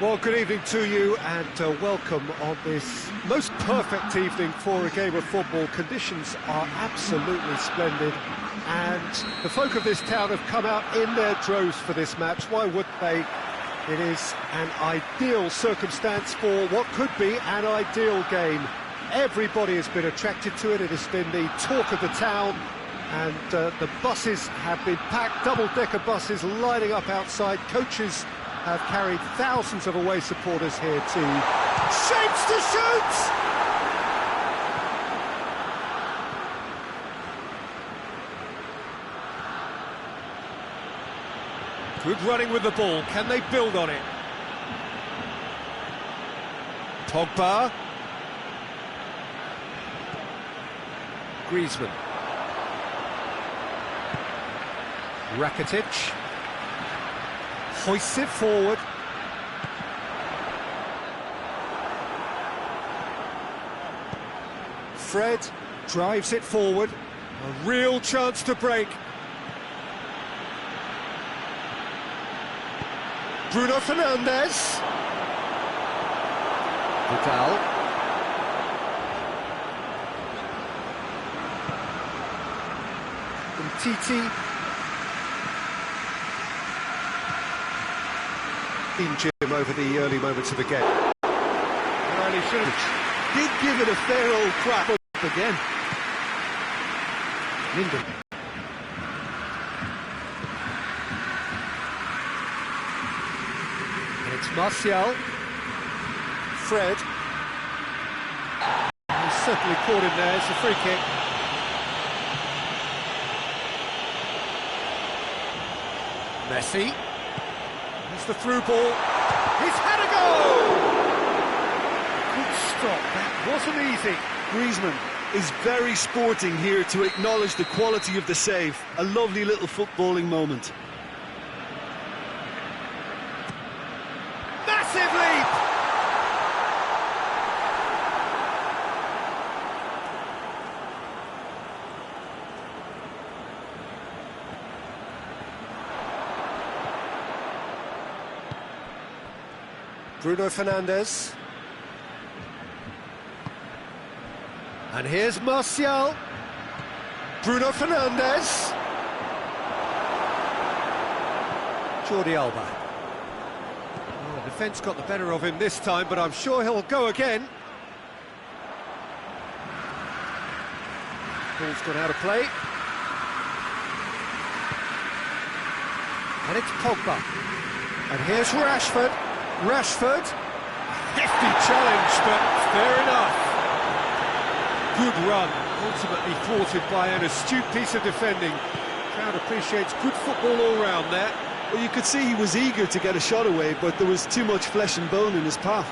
Well, good evening to you and welcome on this most perfect evening for a game of football. Conditions are absolutely splendid and the folk of this town have come out in their droves for this match. Why wouldn't they? It is an ideal circumstance for what could be an ideal game. Everybody has been attracted to it. It has been the talk of the town, and the buses have been packed, double-decker buses lining up outside. Coaches have carried thousands of away supporters here too. Shapes to shoot! Good running with the ball. Can they build on it? Pogba. Griezmann. Rakitic. Hoists it forward. Fred drives it forward. A real chance to break. Bruno Fernandes. Vidal. Titi. In Jim over the early moments of the game. Well, he should have did give it a fair old crack up again. Linden. And it's Martial. Fred. He's certainly caught him there. It's a free kick. Messi. It's the through ball. He's had a goal! Good stop. That wasn't easy. Griezmann is very sporting here to acknowledge the quality of the save. A lovely little footballing moment. Massive leap! Bruno Fernandes. And here's Martial. Bruno Fernandes. Jordi Alba. Oh, the defence got the better of him this time, but I'm sure he'll go again. Ball's gone out of play. And it's Pogba. And here's Rashford. Rashford, hefty challenge, but fair enough. Good run, ultimately thwarted by an astute piece of defending. Crowd appreciates good football all round there. Well, you could see he was eager to get a shot away, but there was too much flesh and bone in his path.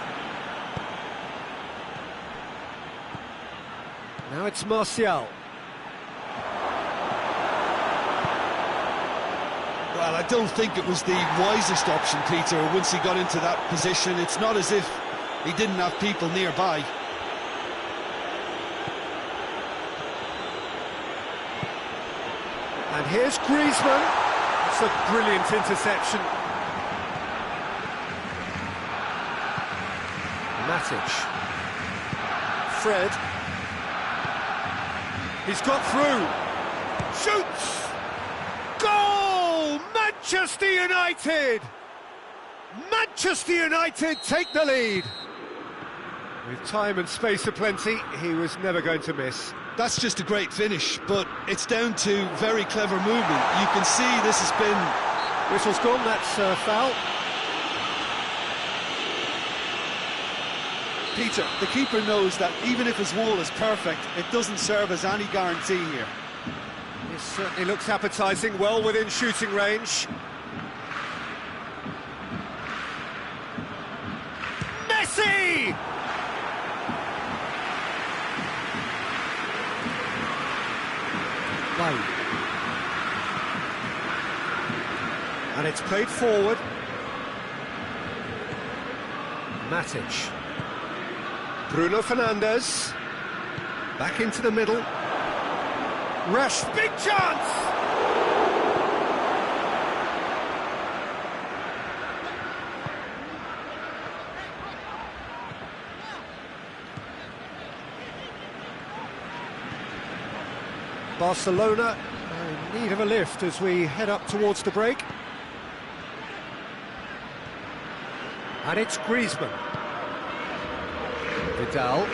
Now it's Martial. Well, I don't think it was the wisest option, Peter, once he got into that position. It's not as if he didn't have people nearby. And here's Griezmann. It's a brilliant interception. Matic. Fred. He's got through. Shoots! Goal! Manchester United! Manchester United take the lead. With time and space aplenty, he was never going to miss. That's just a great finish, but it's down to very clever movement. You can see this has been... Whistle's gone, that's foul. Peter, the keeper knows that even if his wall is perfect, it doesn't serve as any guarantee here. This certainly looks appetising, well within shooting range. Messi! And it's played forward. Matic. Bruno Fernandes. Back into the middle. Rush, big chance! Barcelona in need of a lift as we head up towards the break. And it's Griezmann. Vidal.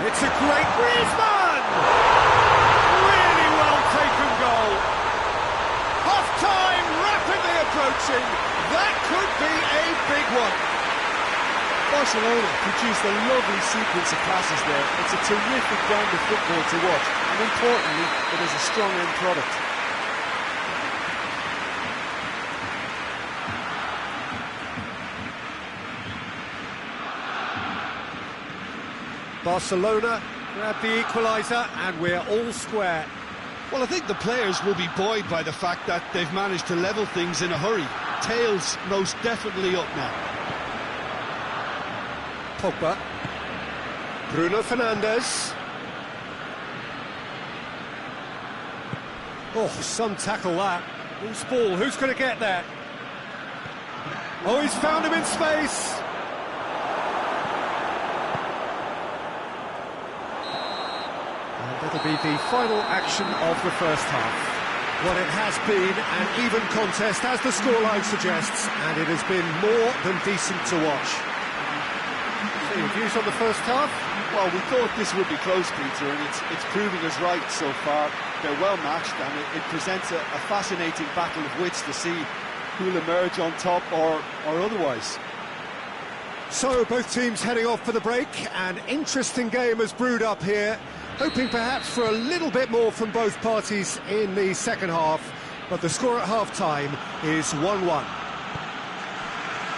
It's a great Griezmann! Really well taken goal. Half-time rapidly approaching. That could be a big one. Barcelona produced a lovely sequence of passes there. It's a terrific brand of football to watch, and importantly, it is a strong end product. Barcelona grab the equaliser, and we're all square. Well, I think the players will be buoyed by the fact that they've managed to level things in a hurry. Tails most definitely up now. Pogba. Bruno Fernandes. Oh, some tackle that. Loose ball, who's going to get there? Oh, he's found him in space. And that'll be the final action of the first half. Well, it has been an even contest, as the scoreline suggests, and it has been more than decent to watch. So, your views on the first half? Well, we thought this would be close, Peter, and it's proving us right so far. They're well matched, and it presents a fascinating battle of wits to see who'll emerge on top or otherwise. So, both teams heading off for the break. An interesting game has brewed up here, hoping perhaps for a little bit more from both parties in the second half, but the score at half-time is 1-1.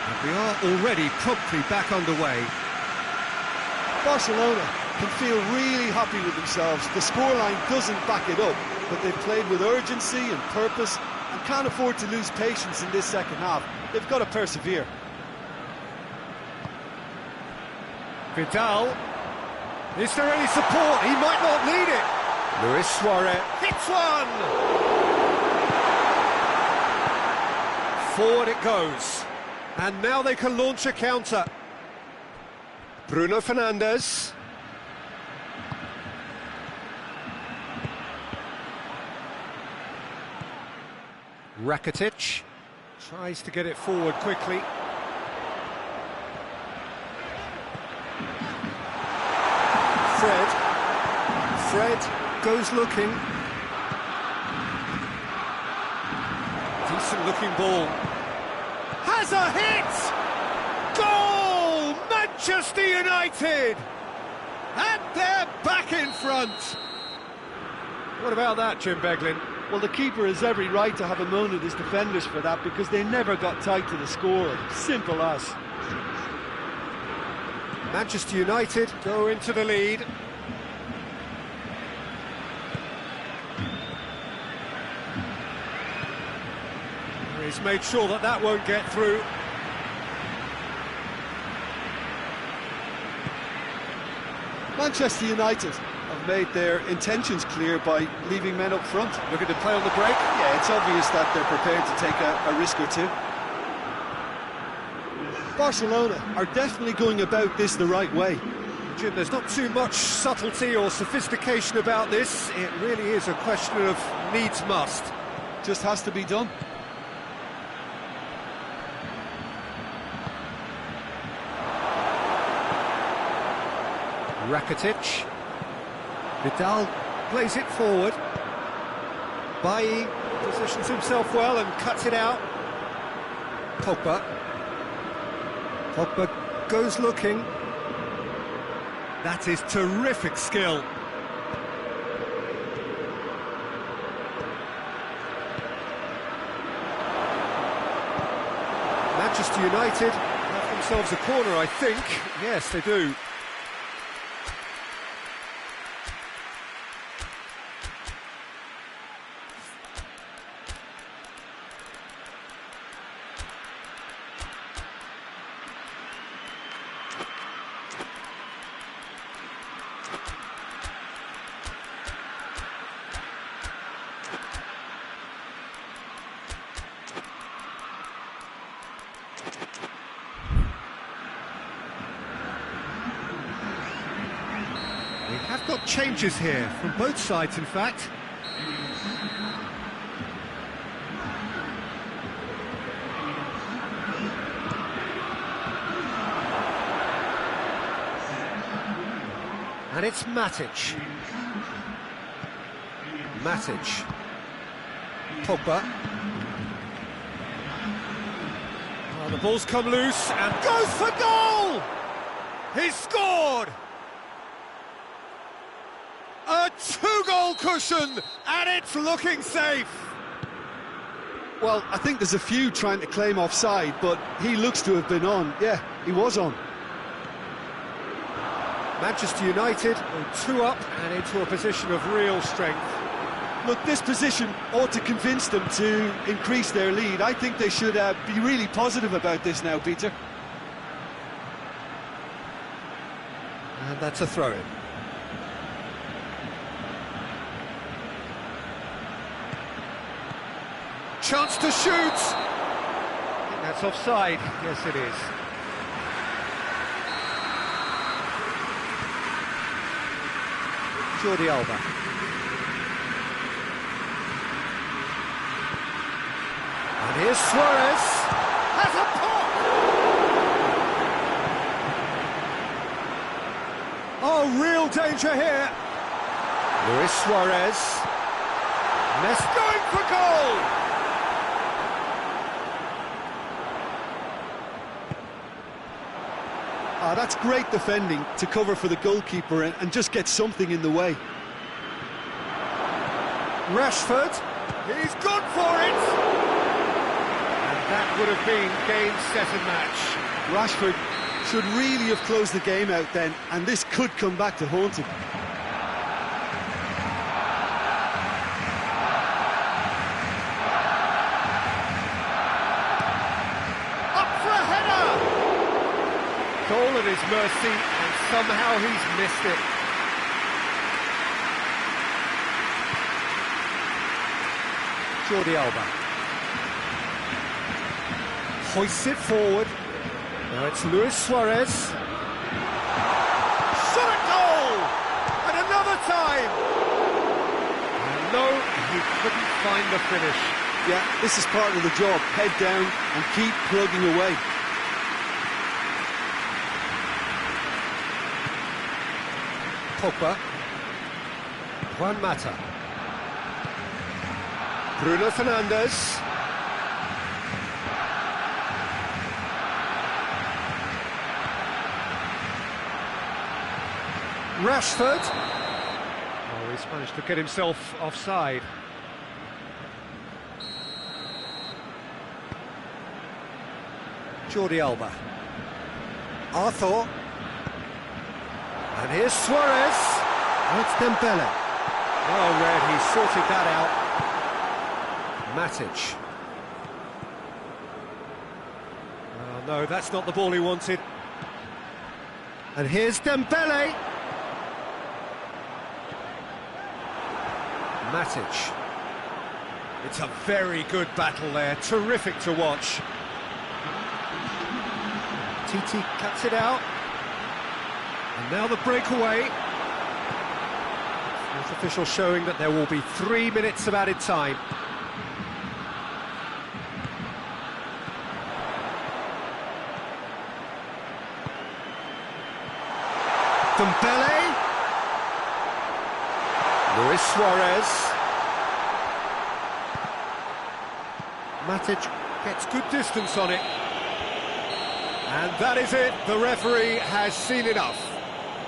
And we are already promptly back underway. Barcelona can feel really happy with themselves. The scoreline doesn't back it up, but they've played with urgency and purpose and can't afford to lose patience in this second half. They've got to persevere. Vidal. Is there any support? He might not need it. Luis Suarez hits one! Forward it goes. And now they can launch a counter. Bruno Fernandes. Rakitic tries to get it forward quickly. Fred goes looking. Decent looking ball. Has a hit! Goal! Manchester United! And they're back in front. What about that, Jim Beglin? Well, the keeper has every right to have a moan at his defenders for that, because they never got tight to the score. Simple as. Manchester United go into the lead. He's made sure that that won't get through. Manchester United have made their intentions clear by leaving men up front. Looking to play on the break? Yeah, it's obvious that they're prepared to take a risk or two. Barcelona are definitely going about this the right way. Jim, there's not too much subtlety or sophistication about this. It really is a question of needs must. Just has to be done. Rakitic. Vidal plays it forward. Bailly positions himself well and cuts it out. Pogba goes looking. That is terrific skill. Manchester United have themselves a corner, I think. Yes, they do. got changes here, from both sides in fact. And it's Matic. Matic. Pogba. Oh, the ball's come loose and goes for goal! He's scored! A two-goal cushion, and it's looking safe. Well, I think there's a few trying to claim offside, but he looks to have been on. Yeah, he was on. Manchester United go 2 up and into a position of real strength. Look, this position ought to convince them to increase their lead. I think they should be really positive about this now, Peter. And that's a throw-in. Chance to shoot! I think that's offside. Yes, it is. Jordi Alba. And here's Suarez. Has a pop! Oh, real danger here. Luis Suarez. Messi going for goal! Ah, that's great defending to cover for the goalkeeper and just get something in the way. Rashford, he's gone for it! And that would have been game, set and match. Rashford should really have closed the game out then, and this could come back to haunt him. Goal at his mercy, and somehow he's missed it. Jordi Alba hoists it forward. Now it's Luis Suarez. Shot at goal! And another time! And no, he couldn't find the finish. Yeah, this is part of the job. Head down and keep plugging away. Pogba, Juan Mata, Bruno Fernandes, Rashford. Oh, he's managed to get himself offside. Jordi Alba, Arthur. And here's Suarez. Oh, it's Dembele. Oh, Red, he sorted that out. Matic. Oh, no, that's not the ball he wanted. And here's Dembele. Matic. It's a very good battle there. Terrific to watch. TT cuts it out. And now the breakaway. Fourth official showing that there will be 3 minutes of added time. Dembele. Luis Suarez. Matic gets good distance on it. And that is it. The referee has seen enough.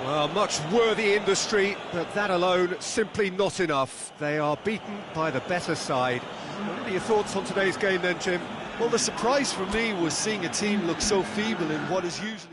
Well, much worthy industry, but that alone simply not enough. They are beaten by the better side. What are your thoughts on today's game then, Jim? Well, the surprise for me was seeing a team look so feeble in what is usually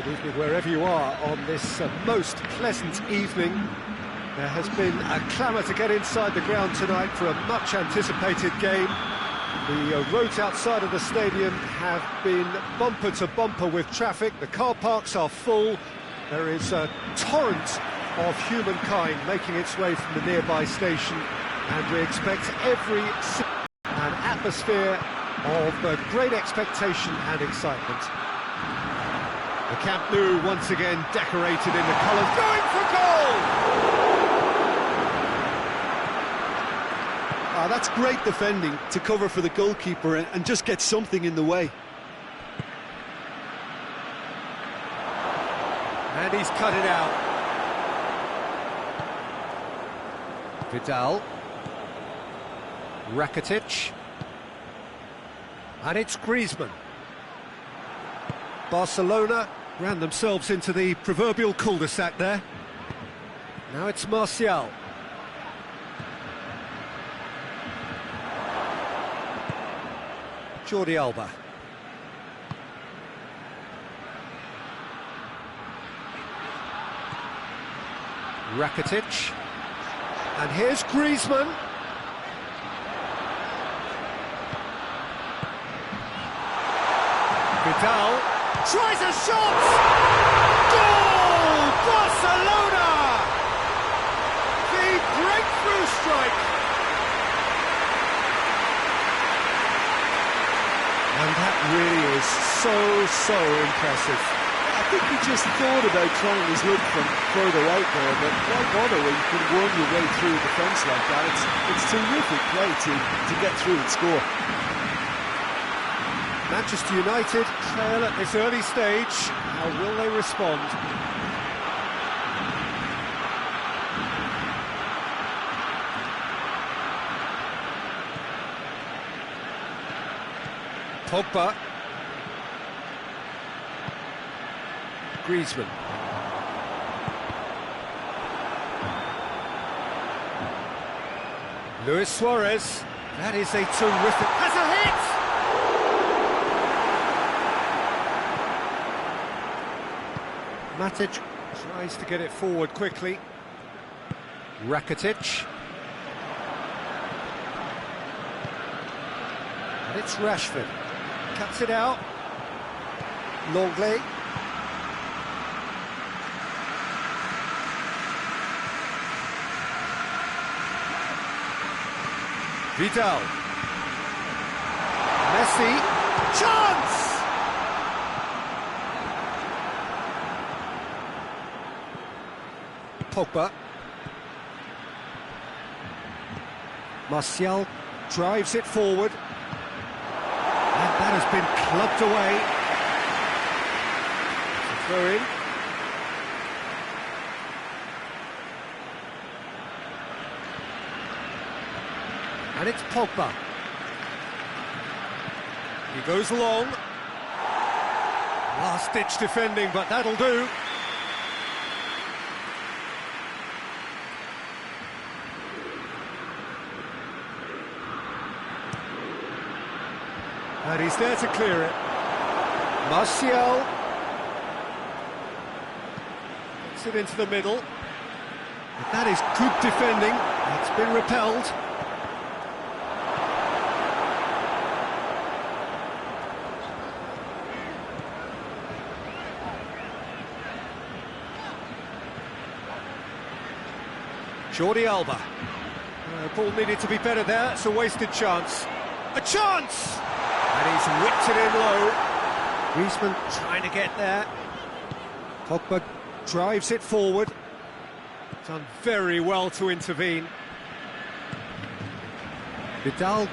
Good evening wherever you are on this most pleasant evening. There has been a clamour to get inside the ground tonight for a much anticipated game. The roads outside of the stadium have been bumper to bumper with traffic. The car parks are full. There is a torrent of humankind making its way from the nearby station, and we expect an atmosphere of great expectation and excitement. The Camp Nou once again decorated in the colours, going for goal! That's great defending to cover for the goalkeeper and just get something in the way. And he's cut it out. Vidal. Rakitic. And it's Griezmann. Barcelona ran themselves into the proverbial cul-de-sac there. Now it's Martial. Jordi Alba. Rakitic. And here's Griezmann. Vidal tries a shot! Goal! Barcelona! The breakthrough strike! And that really is so impressive. I think he just thought about trying his luck from further out there, but why bother when you can worm your way through a defence like that? It's terrific play to get through and score. Manchester United trail at this early stage. How will they respond? Pogba. Griezmann. Luis Suarez. That is a terrific... Has a hit! Matic tries to get it forward quickly. Rakitic. And it's Rashford. Cuts it out. Longley. Vidal. Messi. Chance! Pogba. Martial drives it forward. And that has been clubbed away. It's a throw in. And it's Pogba. He goes long. Last-ditch defending, but that'll do. And he's there to clear it. Martial. Gets it into the middle. But that is good defending. It's been repelled. Jordi Alba. Ball needed to be better there. It's a wasted chance. A chance! And he's whipped it in low. Griezmann trying to get there. Pogba drives it forward. Done very well to intervene. Vidal,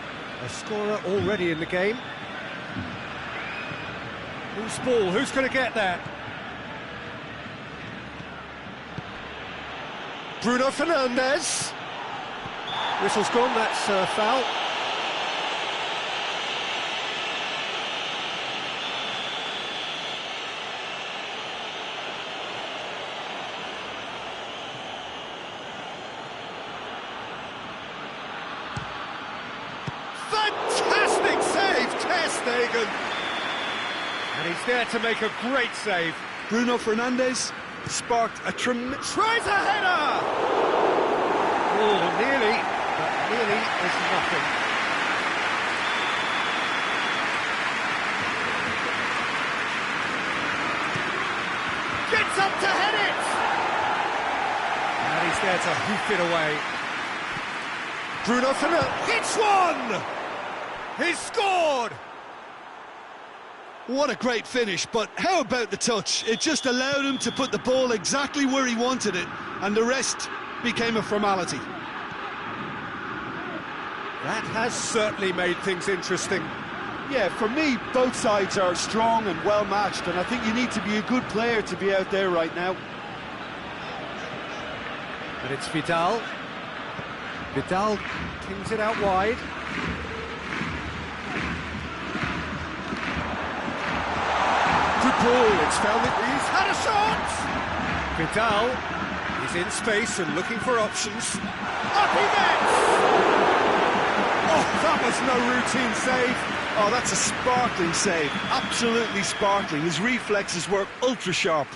a scorer already in the game. Who's ball? Who's going to get there? Bruno Fernandes. Whistle's gone, that's a foul. Fantastic save, Ter Stegen! And he's there to make a great save. Bruno Fernandes sparked a tremendous... Tries a header! Oh, nearly, but nearly is nothing. Gets up to head it! And he's there to hoof it away. Bruno Fernandes hits one! He's scored! What a great finish, but how about the touch? It just allowed him to put the ball exactly where he wanted it, and the rest became a formality. That has certainly made things interesting. Yeah, for me, both sides are strong and well matched, and I think you need to be a good player to be out there right now. And it's Vidal. Vidal kings it out wide. Good ball, it's found it. He's had a shot! Vidal is in space and looking for options. Up he gets! Oh, that was no routine save. Oh, that's a sparkling save. Absolutely sparkling. His reflexes were ultra sharp.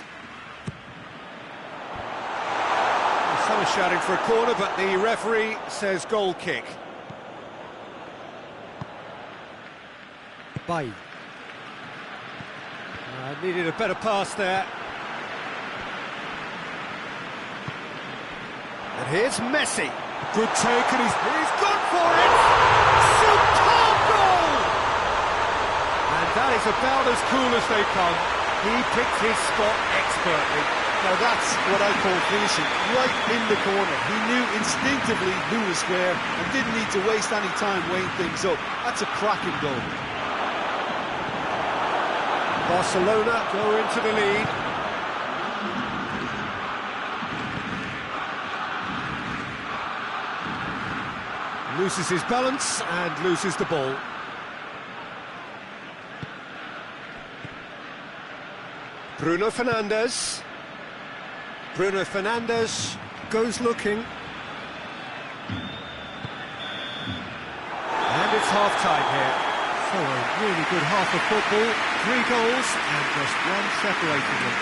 Some are shouting for a corner, but the referee says goal kick. Bay. Needed a better pass there. And here's Messi. Good take, and he's gone for it! Superb goal! And that is about as cool as they come. He picked his spot expertly. Now that's what I call finishing, right in the corner. He knew instinctively who was where and didn't need to waste any time weighing things up. That's a cracking goal. Barcelona go into the lead. Loses his balance and loses the ball. Bruno Fernandes. Bruno Fernandes goes looking. And it's half-time here. So a really good half of football. 3 goals and just one separating them.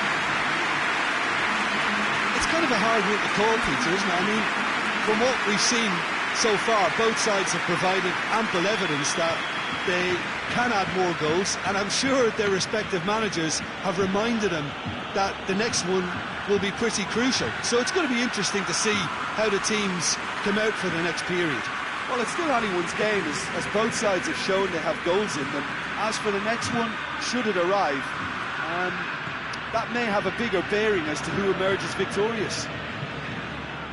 It's kind of a hard route to call, Peter, isn't it? I mean, from what we've seen so far, both sides have provided ample evidence that they can add more goals, and I'm sure their respective managers have reminded them that the next one will be pretty crucial. So it's going to be interesting to see how the teams come out for the next period. Well, it's still anyone's game, as both sides have shown they have goals in them. As for the next one, should it arrive, that may have a bigger bearing as to who emerges victorious.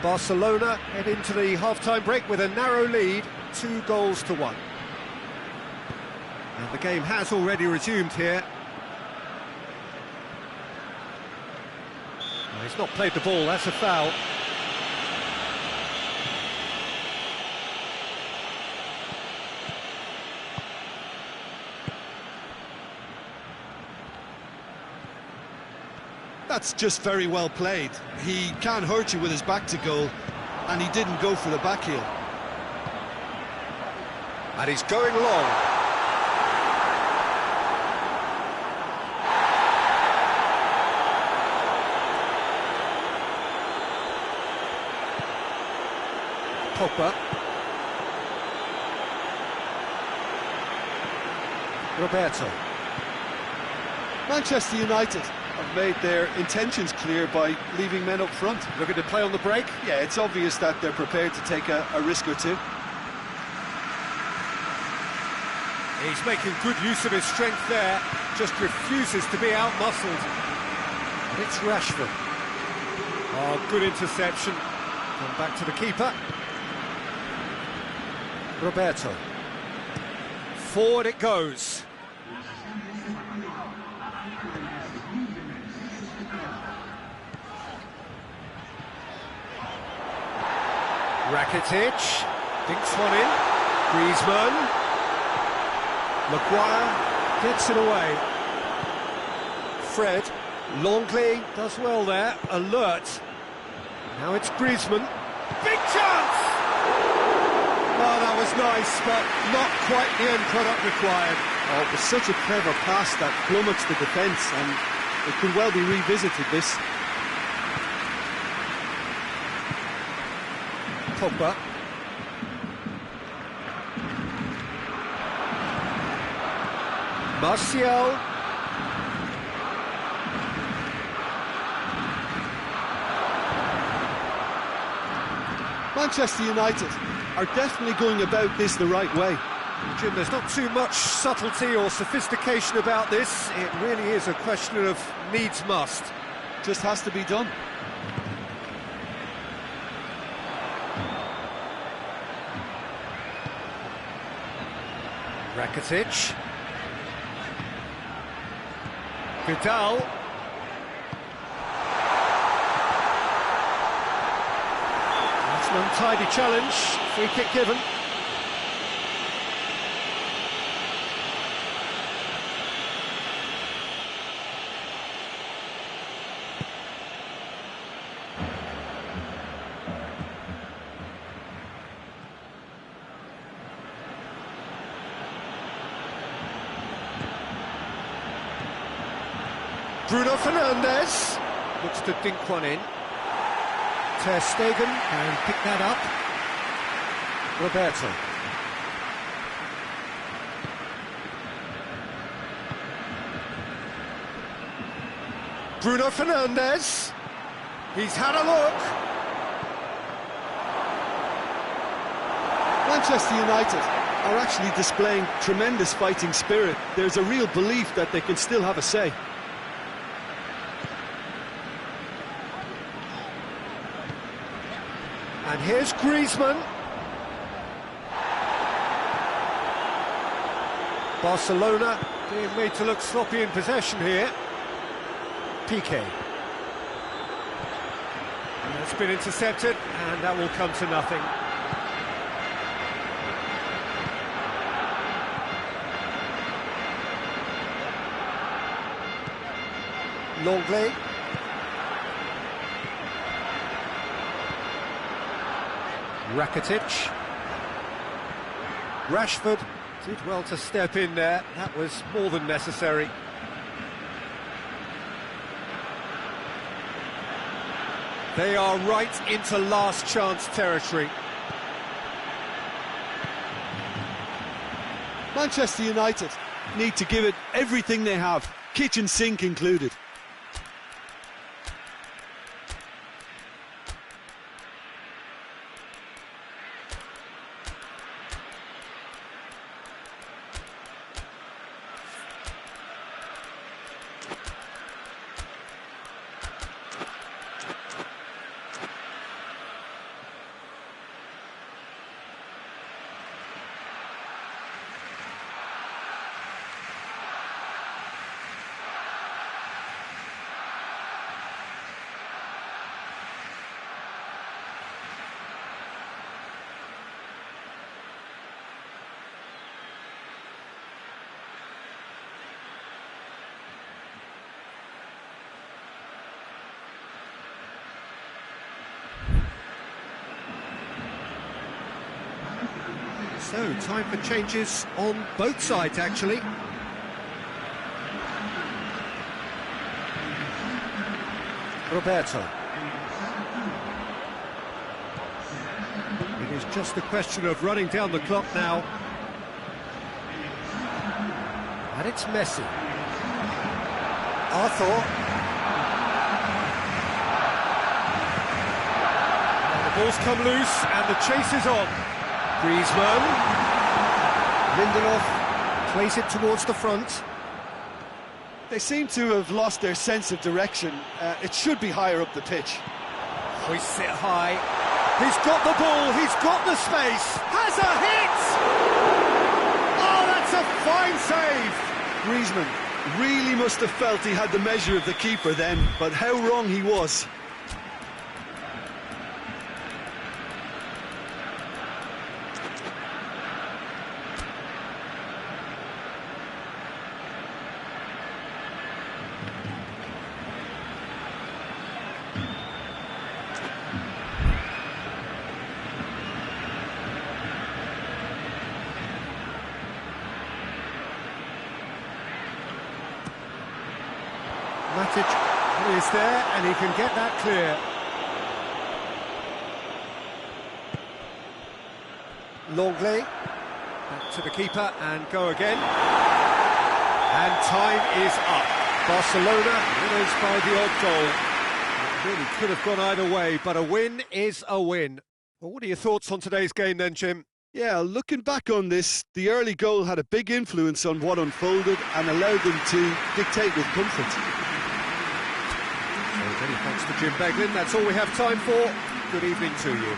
Barcelona head into the half-time break with a narrow lead, 2-1. And the game has already resumed here. Well, he's not played the ball, that's a foul. That's just very well played. He can't hurt you with his back to goal, and he didn't go for the back heel. And he's going long. Pogba. Roberto. Manchester United have made their intentions clear by leaving men up front. Looking to play on the break? Yeah, it's obvious that they're prepared to take a risk or two. He's making good use of his strength there, just refuses to be out-muscled. And it's Rashford. Oh, good interception. Come back to the keeper. Roberto. Forward it goes. Rakitic dinks one in. Griezmann. Maguire gets it away. Fred. Longley does well there. Alert. Now it's Griezmann. Big chance! Oh, that was nice, but not quite the end product required. Oh, it was such a clever pass that flummoxed the defence, and It could well be revisited, this. Pogba. Martial. Manchester United are definitely going about this the right way. Jim, there's not too much subtlety or sophistication about this. It really is a question of needs must. Just has to be done. Rakitic. Vidal. That's an untidy challenge. Free kick given. Bruno Fernandes looks to dink one in. Ter Stegen can pick that up. Roberto. Bruno Fernandes. He's had a look. Manchester United are actually displaying tremendous fighting spirit. There's a real belief that they can still have a say. And here's Griezmann. Barcelona being made to look sloppy in possession here. Piqué. And it's been intercepted, and that will come to nothing. Longley. Rakitic. Rashford did well to step in there. That was more than necessary. They are right into last chance territory. Manchester United need to give it everything they have, kitchen sink included. So, time for changes on both sides, actually. Roberto. It is just a question of running down the clock now. And it's Messi. Arthur. And the ball's come loose and the chase is on. Griezmann. Lindelof plays it towards the front. They seem to have lost their sense of direction. It should be higher up the pitch. Hoists it high. He's got the ball, he's got the space. Has a hit! Oh, that's a fine save! Griezmann really must have felt he had the measure of the keeper then, but how wrong he was. Matic is there, and he can get that clear. Longley, back to the keeper, and go again. And time is up. Barcelona winners by the odd goal. It really could have gone either way, but a win is a win. Well, what are your thoughts on today's game then, Jim? Yeah, looking back on this, the early goal had a big influence on what unfolded and allowed them to dictate with comfort. So many thanks to Jim Beglin. That's all we have time for. Good evening to you.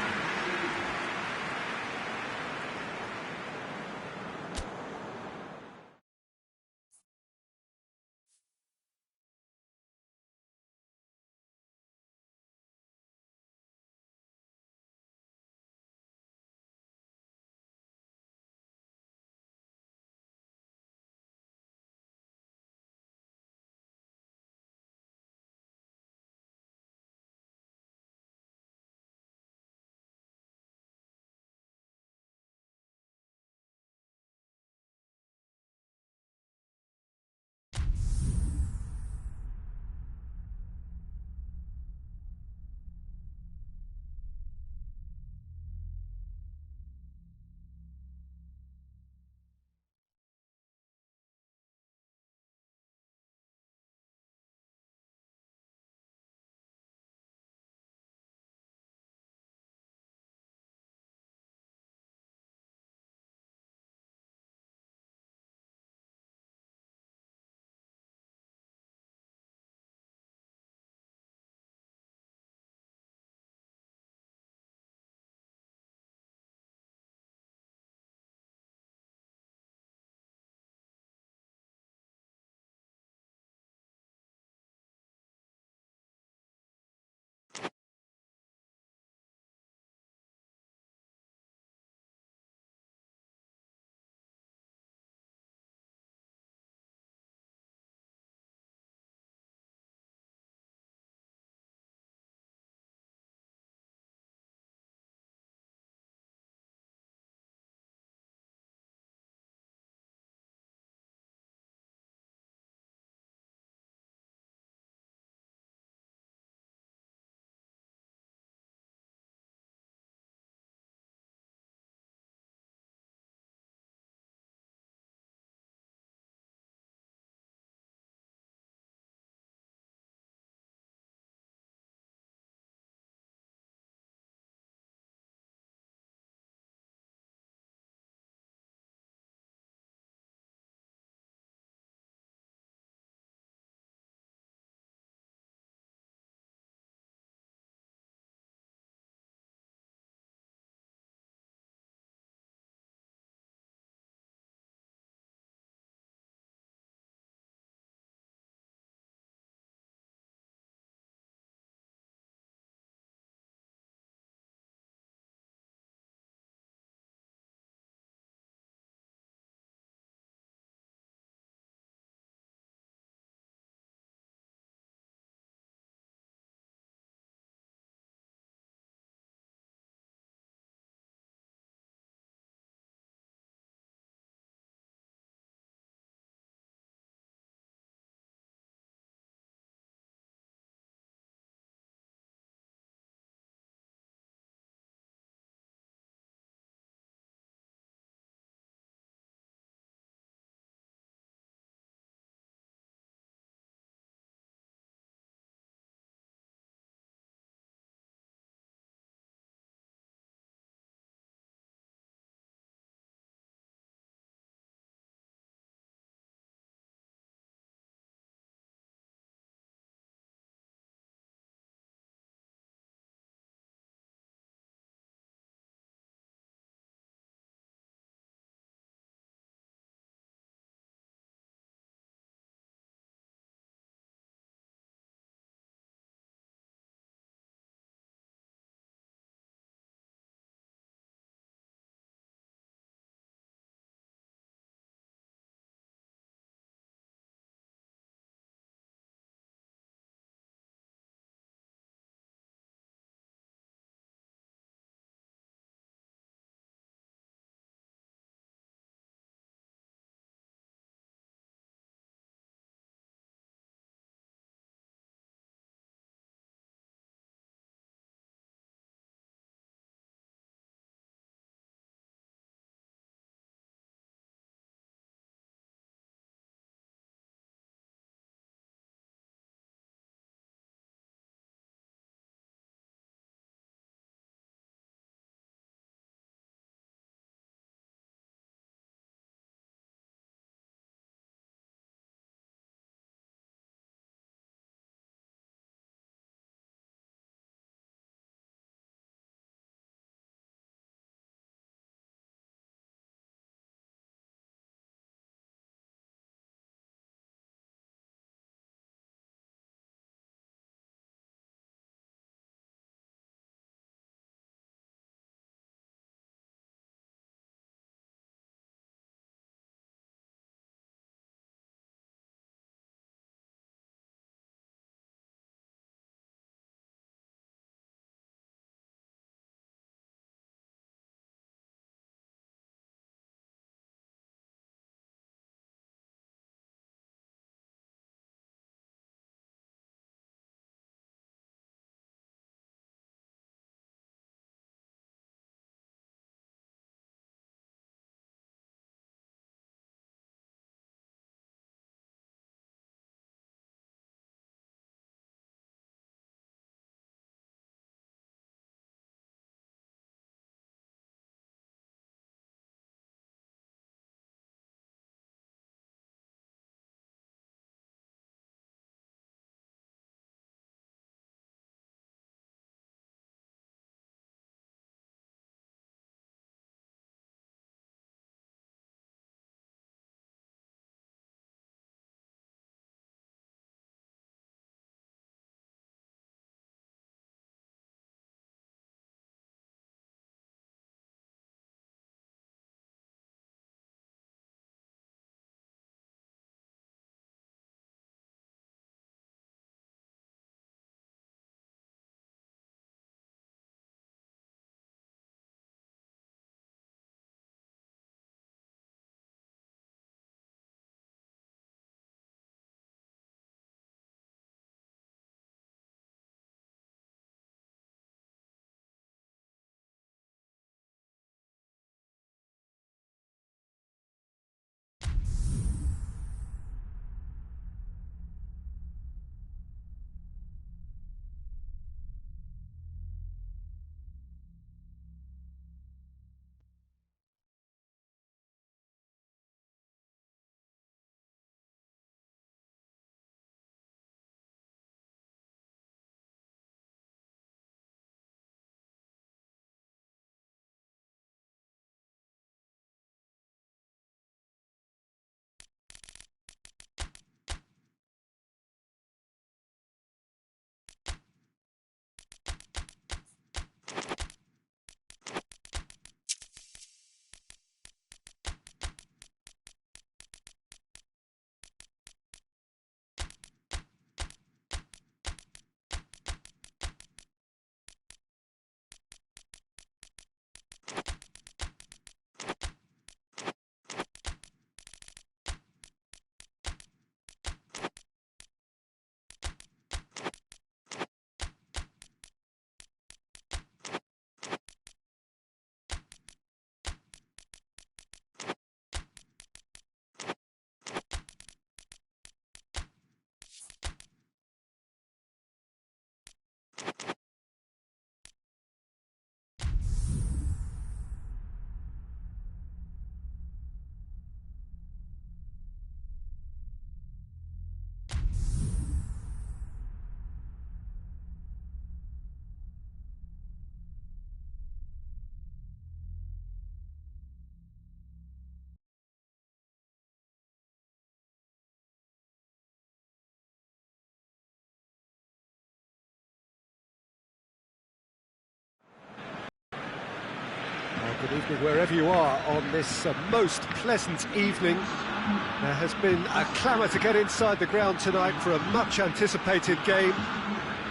Good evening wherever you are on this most pleasant evening. There has been a clamour to get inside the ground tonight for a much-anticipated game.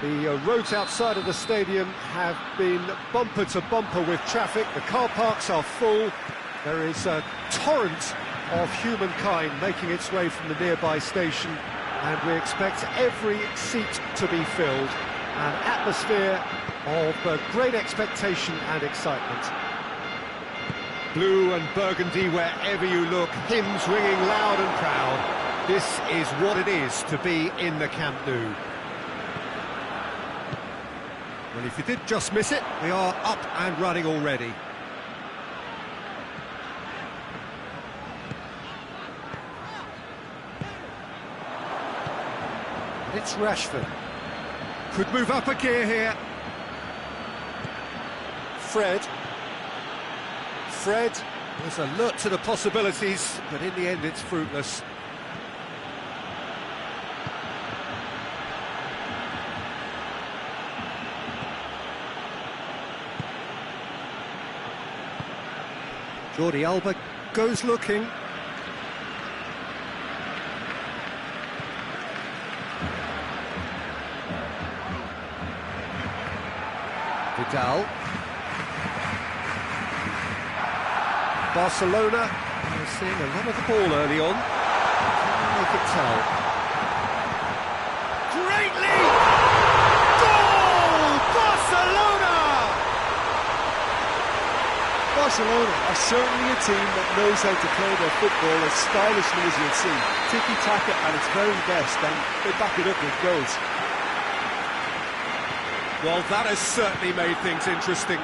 The roads outside of the stadium have been bumper to bumper with traffic. The car parks are full. There is a torrent of humankind making its way from the nearby station, and we expect every seat to be filled. An atmosphere of great expectation and excitement. Blue and burgundy wherever you look, hymns ringing loud and proud. This is what it is to be in the Camp Nou. Well, if you did just miss it, we are up and running already. It's Rashford. Could move up a gear here. Fred was alert to the possibilities, but in the end it's fruitless. Jordi Alba goes looking. Vidal. Barcelona are seeing a lot of the ball early on. They could tell. Great lead! Goal! Barcelona! Barcelona are certainly a team that knows how to play their football as stylishly as you'll see. Tiki-taka at its very best, and they back it up with goals. Well, that has certainly made things interesting.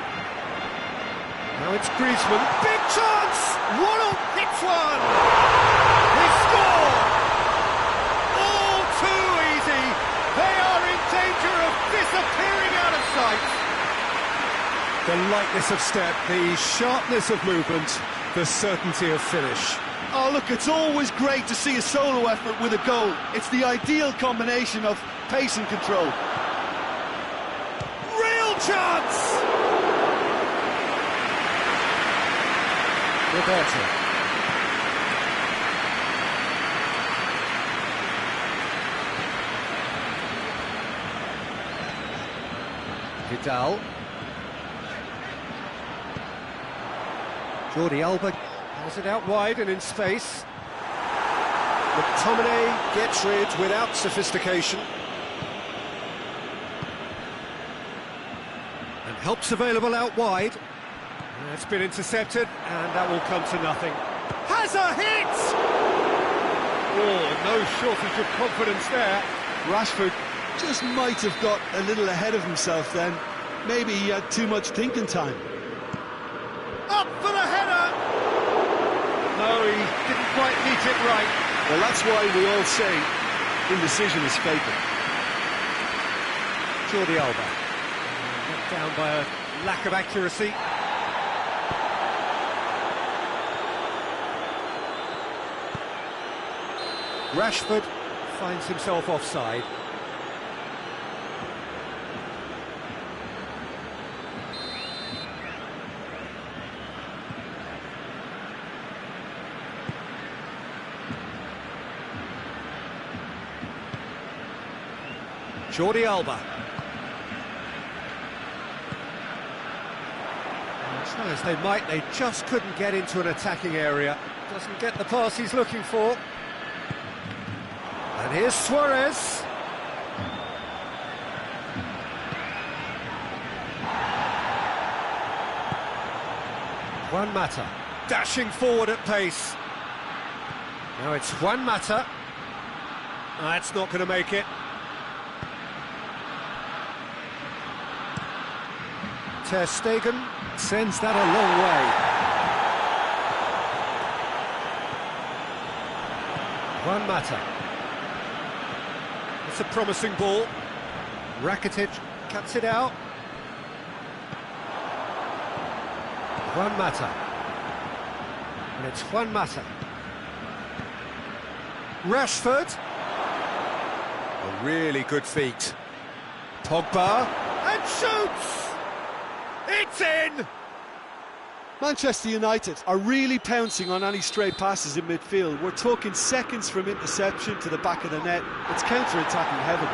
Now it's Griezmann. Big chance! Ronald hits one! They score! All too easy. They are in danger of disappearing out of sight. The lightness of step, the sharpness of movement, the certainty of finish. Oh, look, it's always great to see a solo effort with a goal. It's the ideal combination of pace and control. Real chance! Roberto. Vidal. Jordi Alba has it out wide and in space. McTominay gets rid without sophistication. And help's available out wide. It's been intercepted, and that will come to nothing. Has a hit! Oh, no shortage of confidence there. Rashford just might have got a little ahead of himself then. Maybe he had too much thinking time. Up for the header! No, he didn't quite meet it right. Well, that's why we all say indecision is fatal. Jordi Alba. Knocked down by a lack of accuracy. Rashford finds himself offside. Jordi Alba. Try as they might, they just couldn't get into an attacking area. Doesn't get the pass he's looking for. And here's Suarez. Juan Mata dashing forward at pace. Now it's Juan Mata. That's not going to make it. Ter Stegen sends that a long way. Juan Mata. It's a promising ball. Rakitic cuts it out. Juan Mata. And it's Juan Mata. Rashford. A really good feat. Pogba. And shoots! It's in! Manchester United are really pouncing on any stray passes in midfield. We're talking seconds from interception to the back of the net. It's counter-attacking heaven.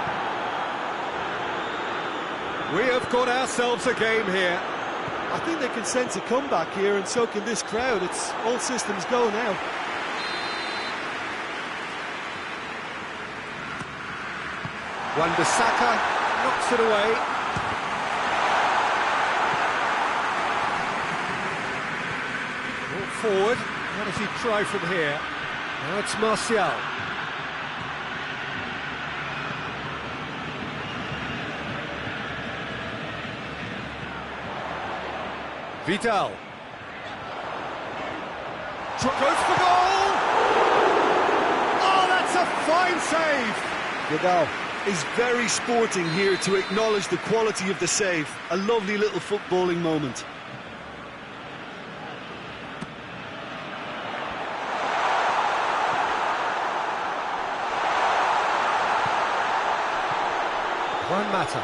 We have got ourselves a game here. I think they can sense a comeback here, and so can this crowd. It's all systems go now. Wan-Bissaka knocks it away. Brought forward. What does he try from here? Now it's Martial. Vidal. Goes for goal! Oh, that's a fine save! Vidal is very sporting here to acknowledge the quality of the save. A lovely little footballing moment. Juan Mata.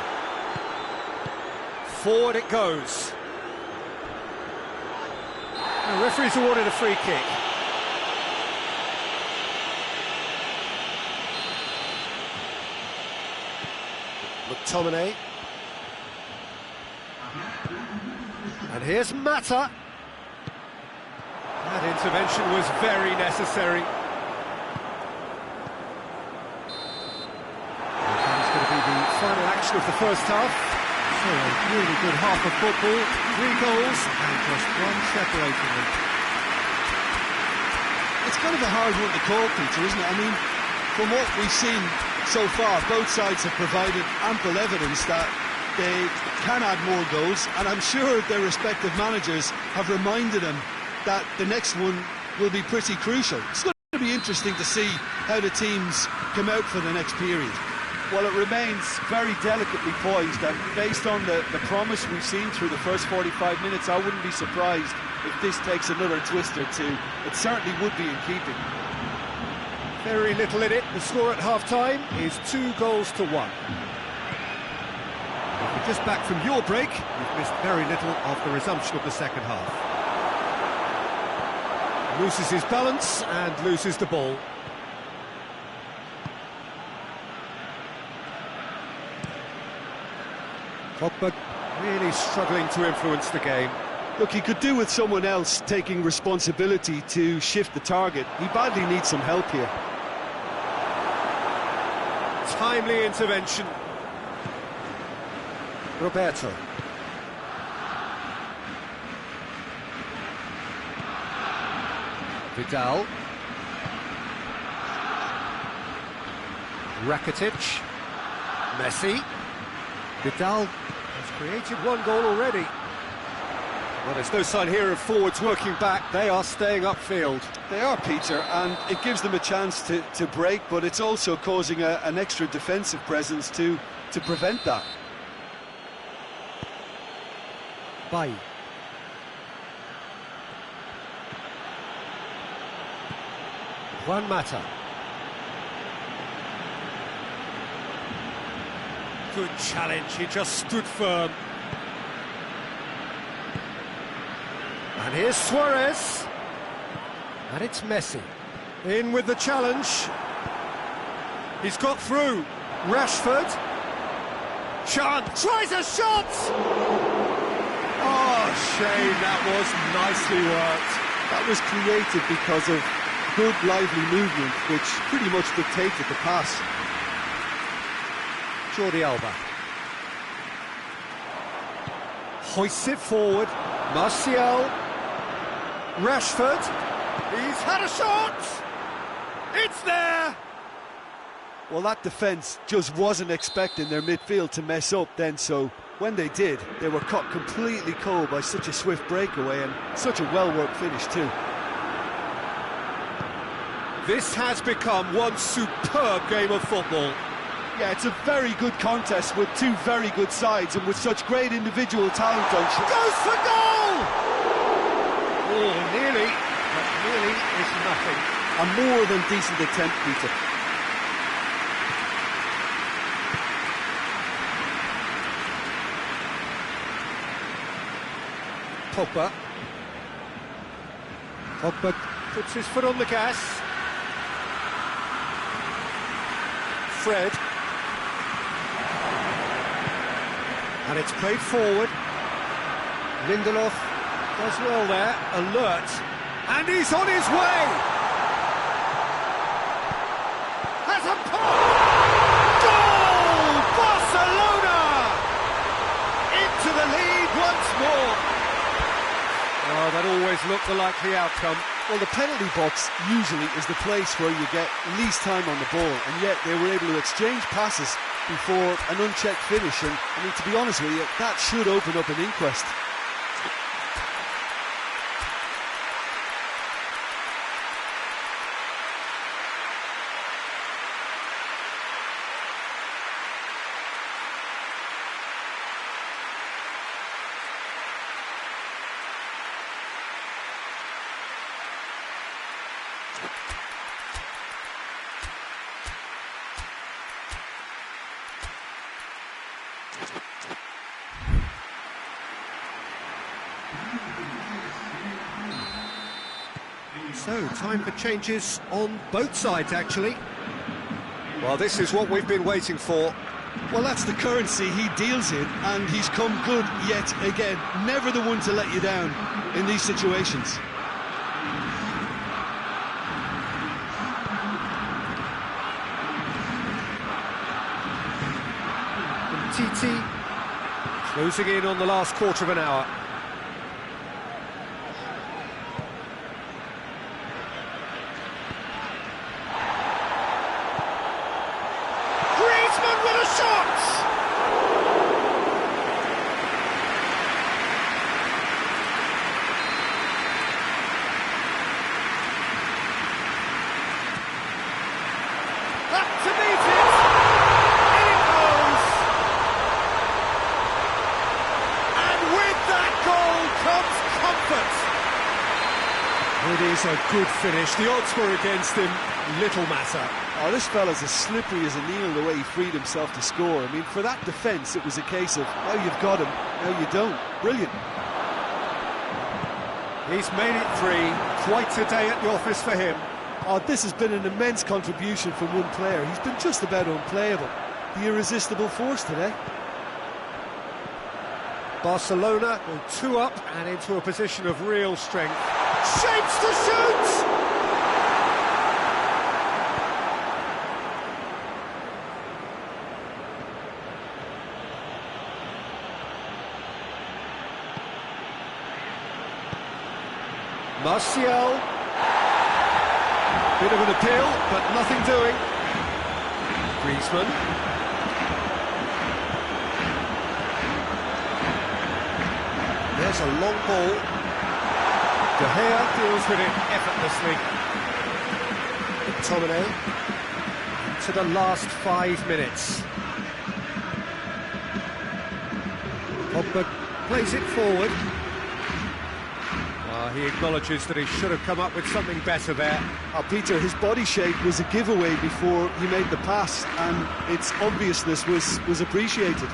Forward it goes. The referee's awarded a free kick. McTominay. And here's Mata. That intervention was very necessary. And it's going to be the final action of the first half. So a really good half of football, 3 goals and just one separating them. It's kind of a hard one to call, Peter, isn't it? I mean, from what we've seen so far, both sides have provided ample evidence that they can add more goals, and I'm sure their respective managers have reminded them that the next one will be pretty crucial. It's going to be interesting to see how the teams come out for the next period. Well, it remains very delicately poised, and based on the promise we've seen through the first 45 minutes, I wouldn't be surprised if this takes another twist or two. It certainly would be in keeping. Very little in it. The score at half-time is 2 goals to 1. If you're just back from your break, you've missed very little of the resumption of the second half. Loses his balance and loses the ball. Pogba really struggling to influence the game. Look, he could do with someone else taking responsibility to shift the target. He badly needs some help here. Timely intervention. Roberto. Vidal. Rakitic. Messi. Vidal has created 1 goal already. Well, there's no sign here of forwards working back. They are staying upfield. They are, Peter, and it gives them a chance to break, but it's also causing an extra defensive presence to prevent that. Bay. Juan Mata. Good challenge, he just stood firm. And here's Suarez. And it's Messi. In with the challenge. He's got through. Rashford. Chance. Tries a shot! Oh, shame, that was nicely worked. That was created because of good, lively movement, which pretty much dictated the pass. Jordi Alba. Hoists it forward. Martial. Rashford. He's had a shot! It's there! Well, that defence just wasn't expecting their midfield to mess up then, so when they did, they were caught completely cold by such a swift breakaway and such a well-worked finish too. This has become one superb game of football. Yeah, it's a very good contest with 2 very good sides and with such great individual talent on show. Goes for goal! Oh, nearly, but nearly is nothing. A more than decent attempt, Peter. Pogba. Pogba puts his foot on the gas. Fred. And it's played forward. Lindelof does well there, alert. And he's on his way! Has a pop! Goal! Barcelona! Into the lead once more. Oh, that always looked the likely outcome. Well, the penalty box usually is the place where you get least time on the ball, and yet they were able to exchange passes before an unchecked finish, and I mean, to be honest with you, that should open up an inquest. So, time for changes on both sides, actually. Well, this is what we've been waiting for. Well, that's the currency he deals in, and he's come good yet again. Never the one to let you down in these situations. Titi closing in on the last quarter of an hour. Griezmann with a shot! Up to meet it! In it goes! And with that goal comes comfort! It is a good finish. The odds were against him. Little matter. Oh, this fella's as slippery as a needle the way he freed himself to score. I mean, for that defence, it was a case of, now you've got him, now you don't. Brilliant. He's made it three. Quite a day at the office for him. Oh, this has been an immense contribution from one player. He's been just about unplayable. The irresistible force today. Barcelona go 2 up and into a position of real strength. Shapes to shoot! Martial. Bit of an appeal, but nothing doing. Griezmann. There's a long ball. De Gea deals with it effortlessly. McTominay to the last 5 minutes. Pogba plays it forward. He acknowledges that he should have come up with something better there. Oh, Peter, his body shape was a giveaway before he made the pass, and its obviousness was appreciated.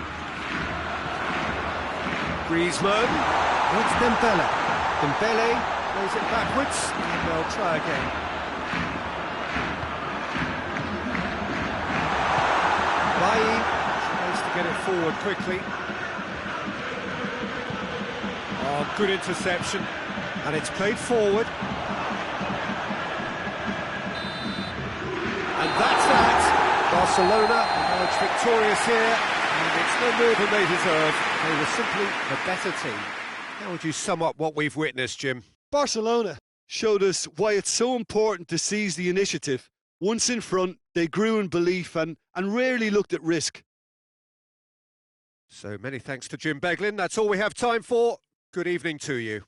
Griezmann. It's Dembele. Dembele plays it backwards, and they'll try again. Bailly tries to get it forward quickly. Oh, good interception. And it's played forward. And that's that. Barcelona emerge victorious here, and it's no more than they deserve. They were simply the better team. How would you sum up what we've witnessed, Jim? Barcelona showed us why it's so important to seize the initiative. Once in front, they grew in belief and rarely looked at risk. So many thanks to Jim Beglin. That's all we have time for. Good evening to you.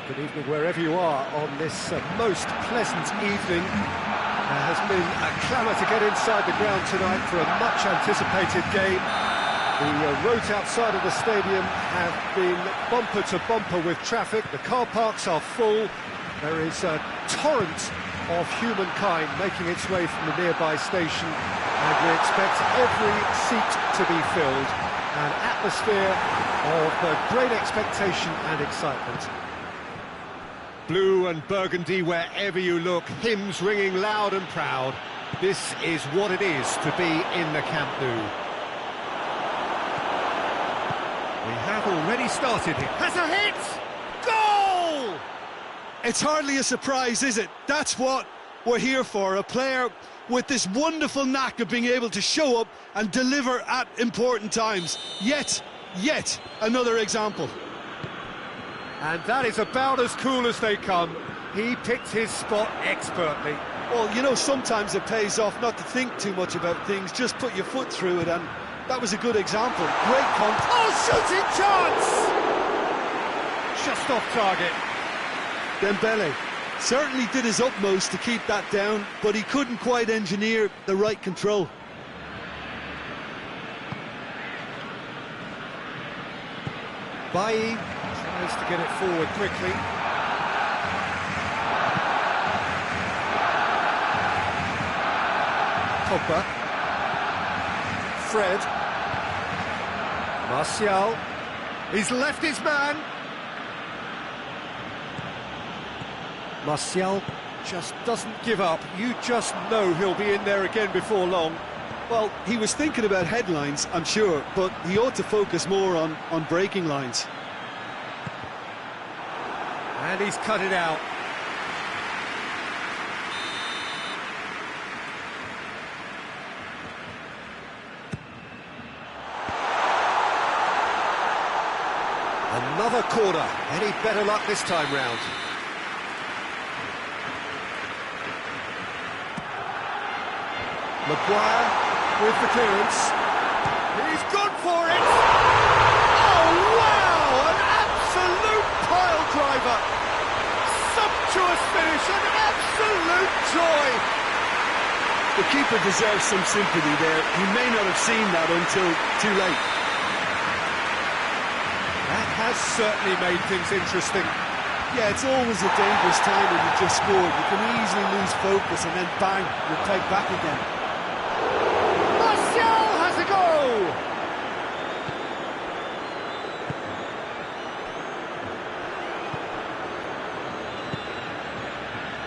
Good evening wherever you are on this most pleasant evening. There has been a clamour to get inside the ground tonight for a much-anticipated game. The roads outside of the stadium have been bumper to bumper with traffic. The car parks are full. There is a torrent of humankind making its way from the nearby station, and we expect every seat to be filled. An atmosphere of great expectation and excitement. Blue and burgundy wherever you look, hymns ringing loud and proud. This is what it is to be in the Camp Nou. We have already started here. Has a hit! Goal! It's hardly a surprise, is it? That's what we're here for, a player with this wonderful knack of being able to show up and deliver at important times. Yet another example. And that is about as cool as they come. He picked his spot expertly. Well, you know, sometimes it pays off not to think too much about things, just put your foot through it, and that was a good example. Great contact. Oh, shooting chance! Just off target. Dembele certainly did his utmost to keep that down, but he couldn't quite engineer the right control. Bailly tries to get it forward quickly. Pogba. Fred. Martial. He's left his man. Martial just doesn't give up. You just know he'll be in there again before long. Well, he was thinking about headlines, I'm sure, but he ought to focus more on breaking lines. And he's cut it out. Another corner. Any better luck this time round? Maguire with the clearance. He's gone for it! Oh, wow! An absolute pile driver! Sumptuous finish, an absolute joy! The keeper deserves some sympathy there. He may not have seen that until too late. That has certainly made things interesting. Yeah, it's always a dangerous time when you've just scored. You can easily lose focus and then bang, you're pegged back again.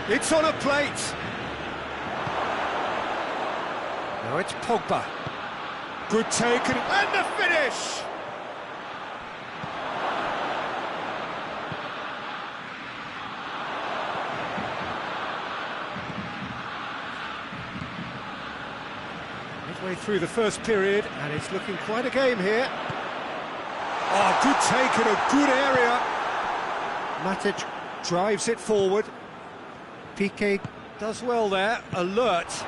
It's on a plate. Now it's Pogba. Good take and the finish. Midway through the first period, and it's looking quite a game here. Oh, good take in a good area. Matic drives it forward. Piqué does well there, alert.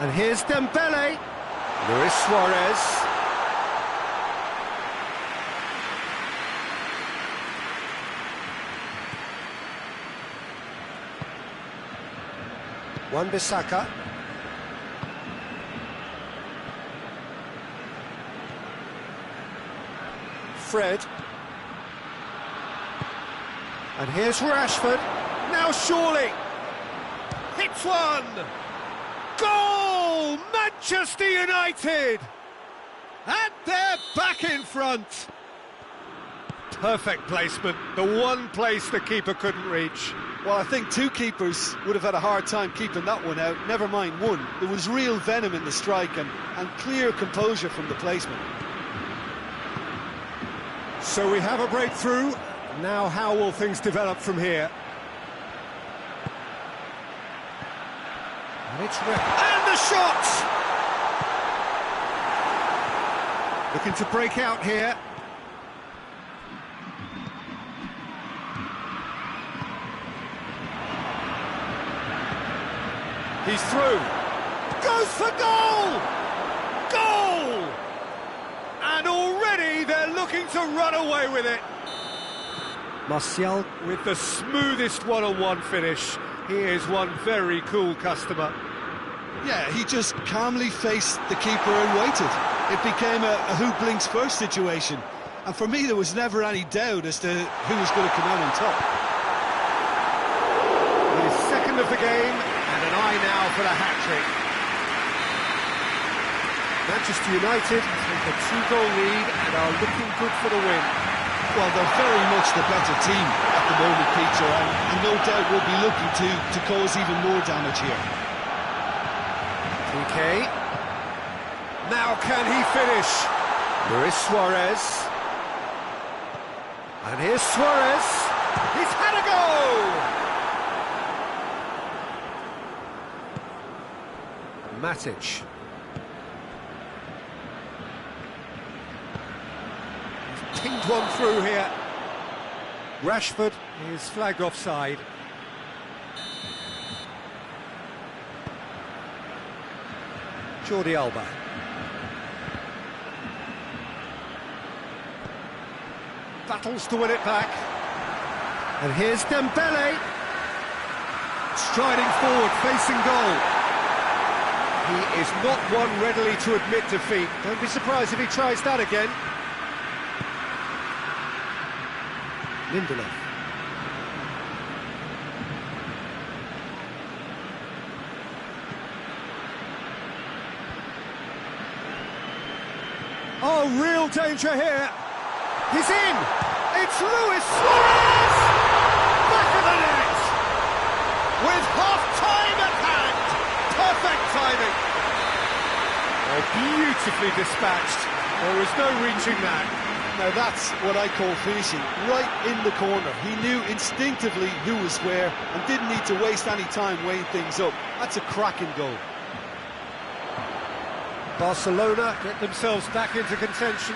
And here's Dembele. Luis Suarez. Wan-Bissaka. Fred. And here's Rashford. Now surely. Hits one! Goal! Manchester United! And they're back in front. Perfect placement, the one place the keeper couldn't reach. Well, I think two keepers would have had a hard time keeping that one out, never mind one. There was real venom in the strike and clear composure from the placement. So we have a breakthrough. Now how will things develop from here? And the shot! Looking to break out here. He's through. Goes for goal! Goal! And already they're looking to run away with it. Martial with the smoothest one-on-one finish. He is one very cool customer. Yeah, he just calmly faced the keeper and waited. It became a who blinks first situation. And for me, there was never any doubt as to who was going to come out on top. His second of the game, and an eye now for the hat-trick. Manchester United take a 2-goal lead and are looking good for the win. Well, they're very much the better team at the moment, Peter, and no doubt will be looking to cause even more damage here. PK. Now can he finish? Luis Suarez. And here's Suarez. He's had a go! Matic. He's pinged one through here. Rashford is flagged offside. Jordi Alba. Battles to win it back. And here's Dembele. Striding forward, facing goal. He is not one readily to admit defeat. Don't be surprised if he tries that again. Lindelof. Oh, real danger here. He's in. It's Luis Suarez! Back of the net! With half-time at hand. Perfect timing. Oh, beautifully dispatched. There was no reaching that. Now that's what I call finishing, right in the corner. He knew instinctively who was where and didn't need to waste any time weighing things up. That's a cracking goal. Barcelona get themselves back into contention.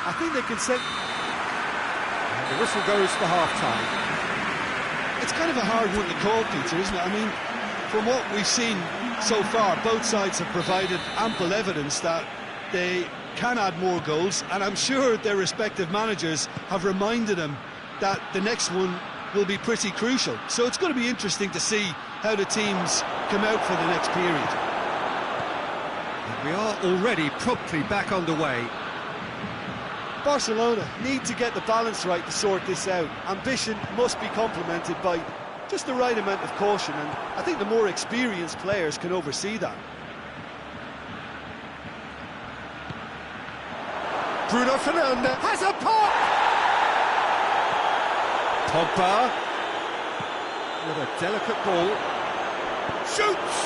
I think they can say... And the whistle goes for half-time. It's kind of a hard one to call, Peter, isn't it? I mean, from what we've seen so far, both sides have provided ample evidence that they can add more goals, and I'm sure their respective managers have reminded them that the next one will be pretty crucial. So it's going to be interesting to see how the teams come out for the next period. And we are already promptly back underway. Barcelona need to get the balance right to sort this out. Ambition must be complemented by just the right amount of caution, and I think the more experienced players can oversee that. Bruno Fernandes has a pop! Pogba with a delicate ball. Shoots!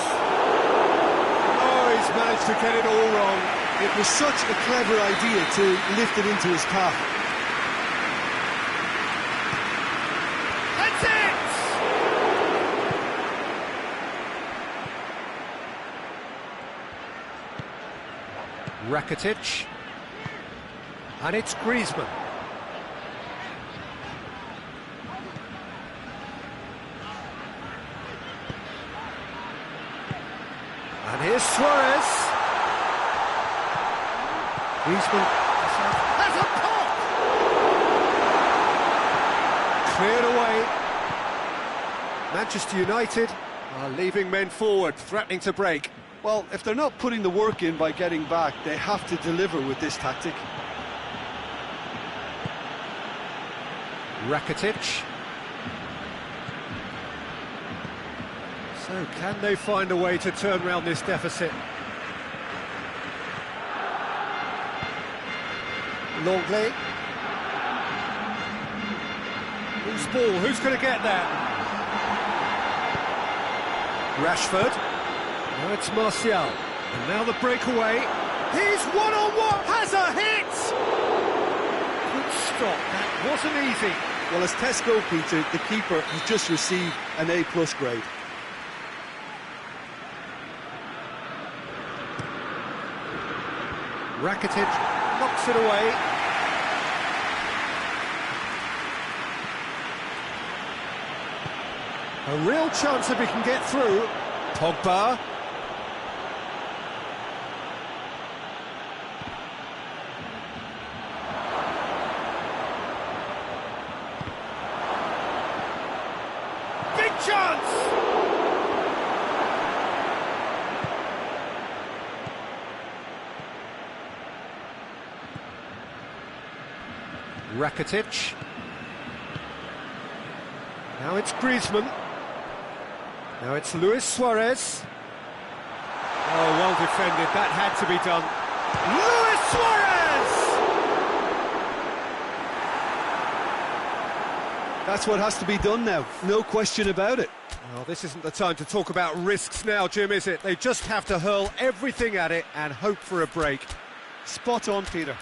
Oh, he's managed to get it all wrong. It was such a clever idea to lift it into his path. That's it! Rakitic. And it's Griezmann. And here's Suarez. Griezmann has a pop! Cleared away. Manchester United are leaving men forward, threatening to break. Well, if they're not putting the work in by getting back, they have to deliver with this tactic. Rakitic. So can they find a way to turn around this deficit? Longley. Who's ball? Who's going to get that? Rashford. Now it's Martial. And now the breakaway. He's one-on-one. Has a hit! Good stop. That wasn't easy. Well, as tests go, Peter, the keeper has just received an A+ grade. Rakitic knocks it away. A real chance if he can get through. Pogba. Rakitic. Now it's Griezmann. Now it's Luis Suarez. Oh, well defended. That had to be done. Luis Suarez! That's what has to be done now, no question about it. Well, this isn't the time to talk about risks now, Jim, is it? They just have to hurl everything at it and hope for a break. Spot on, Peter.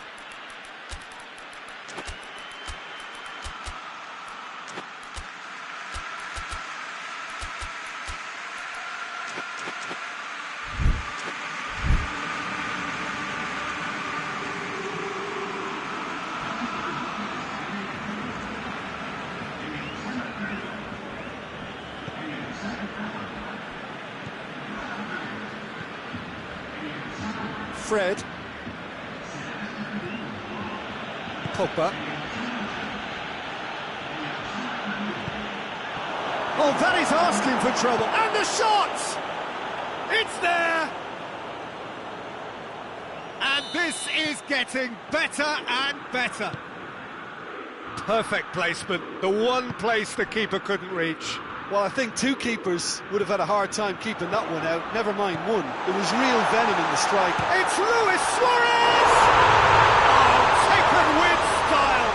Fred. Pogba. Oh, that is asking for trouble. And the shot! It's there! And this is getting better and better. Perfect placement. The one place the keeper couldn't reach. Well, I think two keepers would have had a hard time keeping that one out, never mind one. There was real venom in the strike. It's Luis Suarez! Oh, taken with style!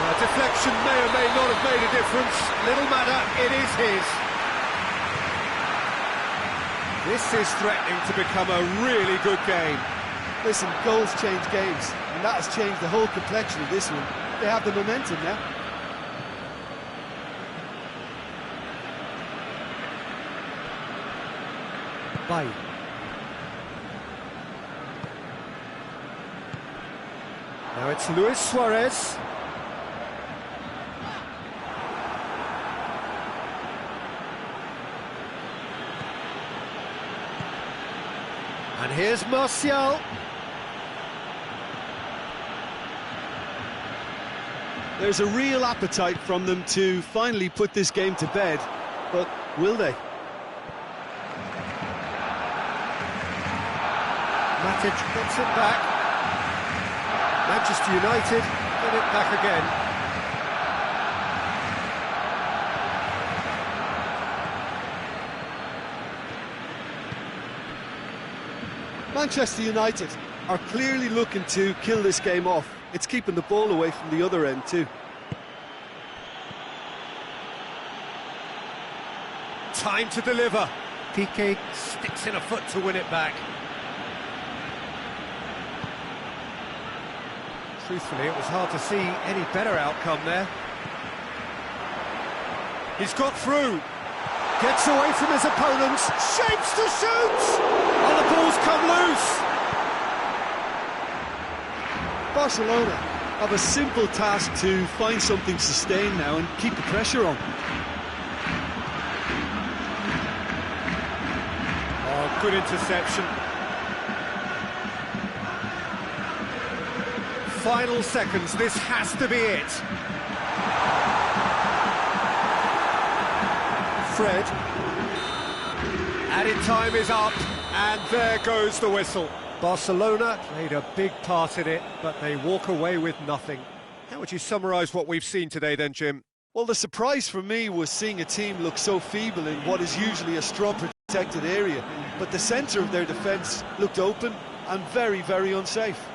A deflection may or may not have made a difference. Little matter, it is his. This is threatening to become a really good game. Listen, goals change games, and that has changed the whole complexion of this one. They have the momentum now. Bye. Now it's Luis Suarez. And here's Martial. There's a real appetite from them to finally put this game to bed, but will they? Matic gets it back. Manchester United get it back again. Manchester United are clearly looking to kill this game off. It's keeping the ball away from the other end too. Time to deliver. Piqué sticks in a foot to win it back. Truthfully, it was hard to see any better outcome there. He's got through. Gets away from his opponents. Shapes to shoot! And the ball's come loose. Barcelona have a simple task to find something sustained now and keep the pressure on. Oh, good interception. Final seconds, this has to be it. Fred. Added time is up, and there goes the whistle. Barcelona played a big part in it, but they walk away with nothing. How would you summarise what we've seen today then, Jim? Well, the surprise for me was seeing a team look so feeble in what is usually a strong protected area, but the centre of their defence looked open and very, very unsafe.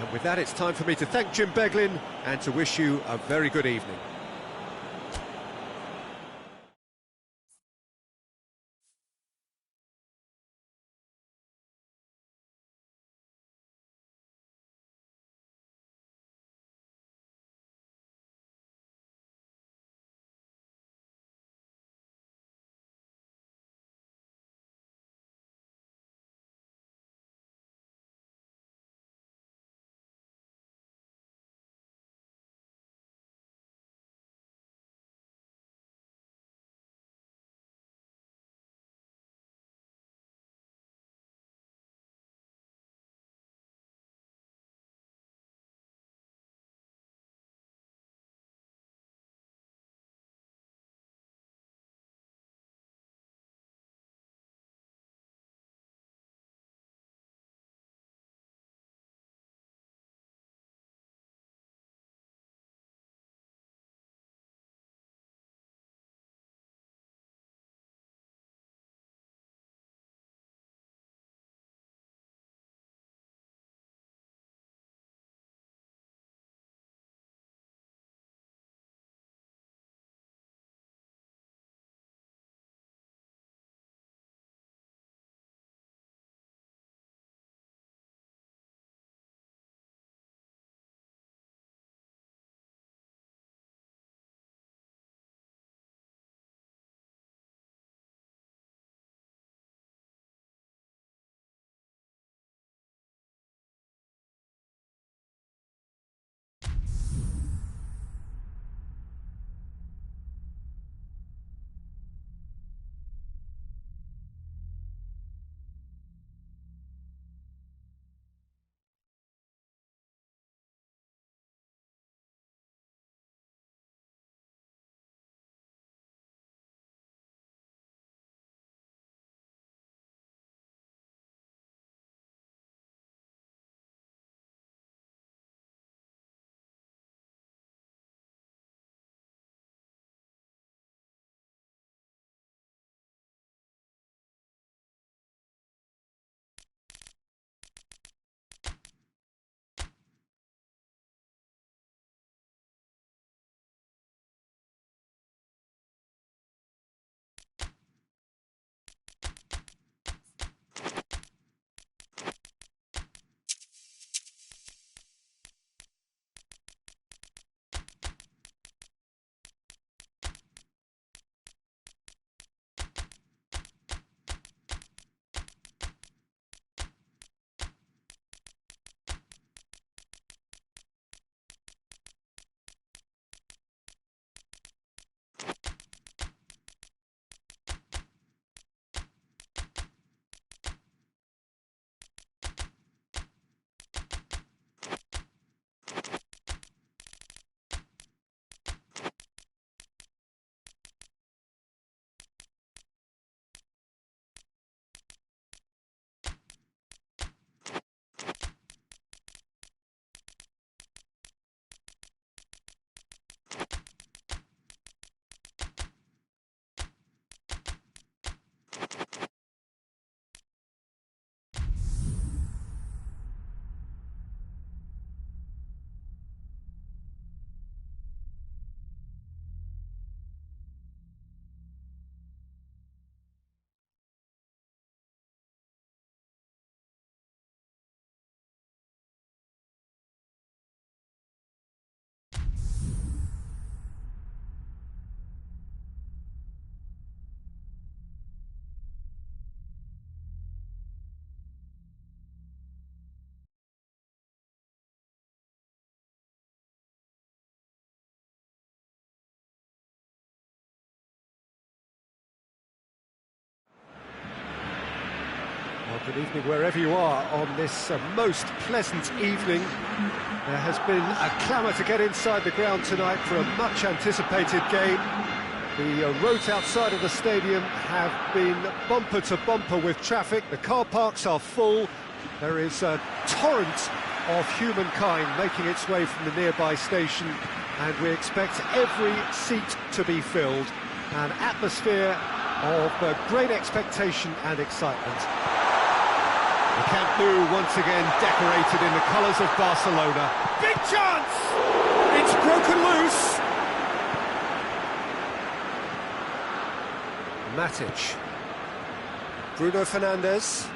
And with that, it's time for me to thank Jim Beglin and to wish you a very good evening. Well, good evening wherever you are on this most pleasant evening. There has been a clamour to get inside the ground tonight for a much-anticipated game. The roads outside of the stadium have been bumper to bumper with traffic. The car parks are full. There is a torrent of humankind making its way from the nearby station, and we expect every seat to be filled. An atmosphere of great expectation and excitement. The Camp Nou once again decorated in the colours of Barcelona. Big chance! It's broken loose. Matic. Bruno Fernandes.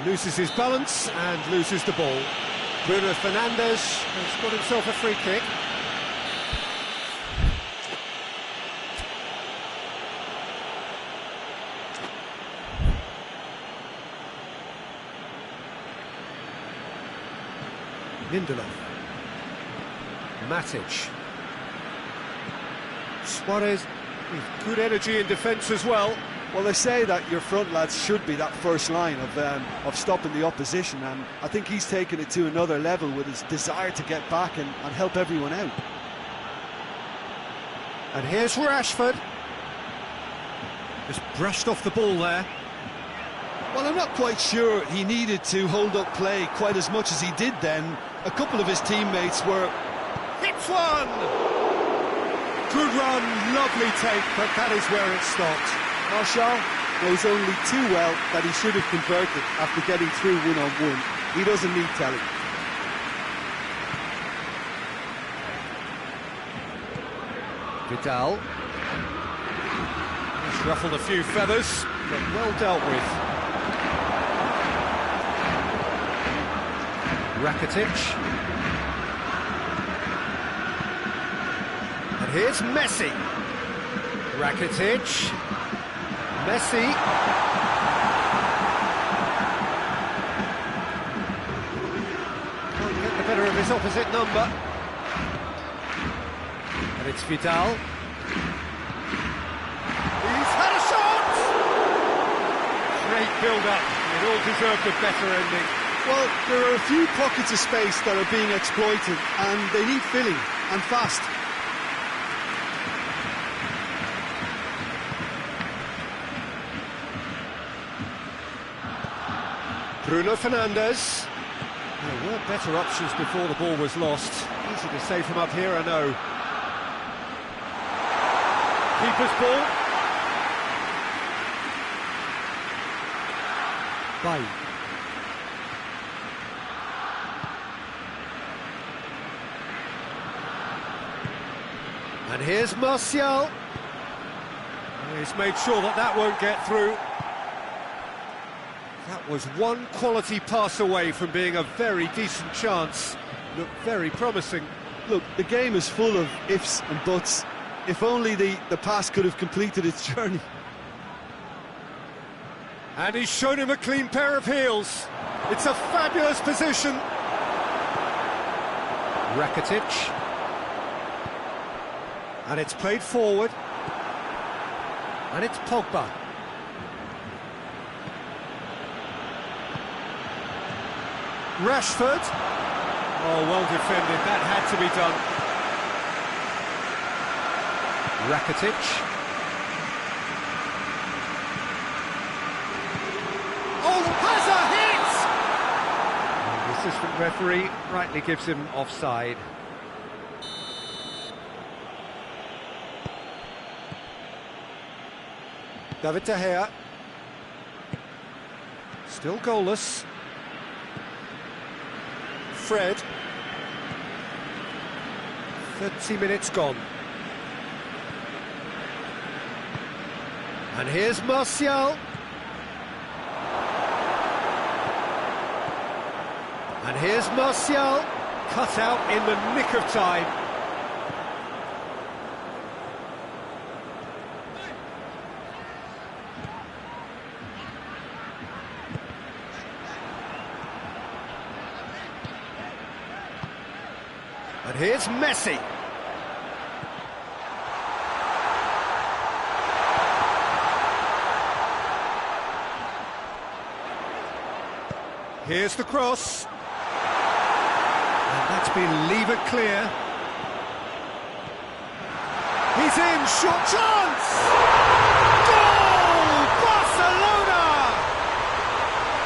Loses his balance and loses the ball. Bruno Fernandes has got himself a free kick. Lindelof. Matic. Suarez with good energy in defence as well. Well, they say that your front lads should be that first line of stopping the opposition, and I think he's taken it to another level with his desire to get back and help everyone out. And here's Rashford. Just brushed off the ball there. Well, I'm not quite sure he needed to hold up play quite as much as he did then. A couple of his teammates were... Hits one! Good run, lovely take, but that is where it stopped. Marshall knows only too well that he should have converted after getting through one-on-one. He doesn't need telling. Vidal. He's ruffled a few feathers, but well dealt with. Rakitic. And here's Messi. Rakitic. Messi. Can't get the better of his opposite number. And it's Vidal. He's had a shot! Great build-up. It all deserved a better ending. Well, there are a few pockets of space that are being exploited, and they need filling, and fast. Bruno Fernandes. There were better options before the ball was lost. Easy to say from up here, I know. Keeper's ball. Bay. And here's Martial. He's made sure that that won't get through. That was one quality pass away from being a very decent chance. Looked very promising. Look, the game is full of ifs and buts. If only the pass could have completed its journey. And he's shown him a clean pair of heels. It's a fabulous position. Rakitic. And it's played forward. And it's Pogba. Rashford. Oh, well defended. That had to be done. Rakitic. Oh, has a hit! And the assistant referee rightly gives him offside. David De Gea. Still goalless. Fred. 30 minutes gone. And here's Martial. And here's Martial. Cut out in the nick of time. And here's Messi. Here's the cross. And that's been levered clear. He's in, shot chance! Goal! Barcelona!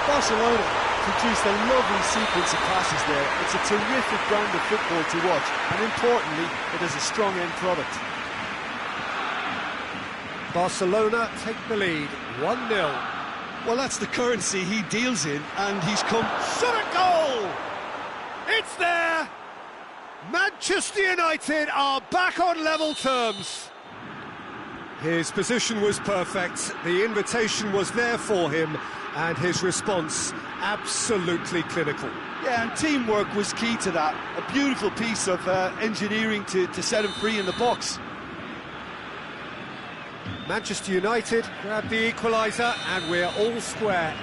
Barcelona produced a lovely sequence of passes there. It's a terrific brand of football to watch, and importantly, it is a strong end product. Barcelona take the lead, 1-0. Well, that's the currency he deals in, and he's come... Shot a goal! It's there! Manchester United are back on level terms. His position was perfect, the invitation was there for him, and his response absolutely clinical. Yeah, and teamwork was key to that. A beautiful piece of engineering to set him free in the box. Manchester United grab the equaliser, and we're all square.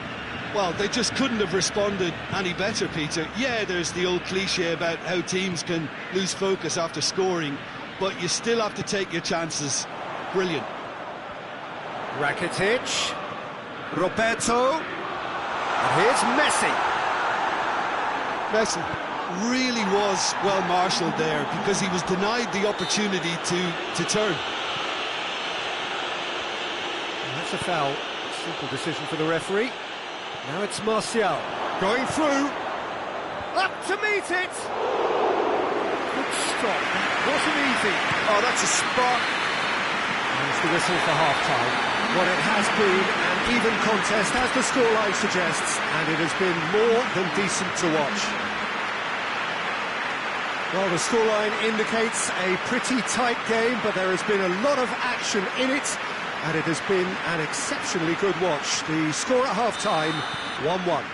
Well, they just couldn't have responded any better, Peter. Yeah, there's the old cliche about how teams can lose focus after scoring, but you still have to take your chances. Brilliant. Rakitic, Roberto, and here's Messi. Messi really was well marshalled there because he was denied the opportunity to turn. And that's a foul. Simple decision for the referee. Now it's Martial going through, up to meet it. Good stop. That wasn't easy. Oh, that's a spark. There's the whistle for half-time. What it has been an even contest, as the scoreline suggests, and it has been more than decent to watch. Well, the scoreline indicates a pretty tight game, but there has been a lot of action in it, and it has been an exceptionally good watch. The score at half-time, 1-1.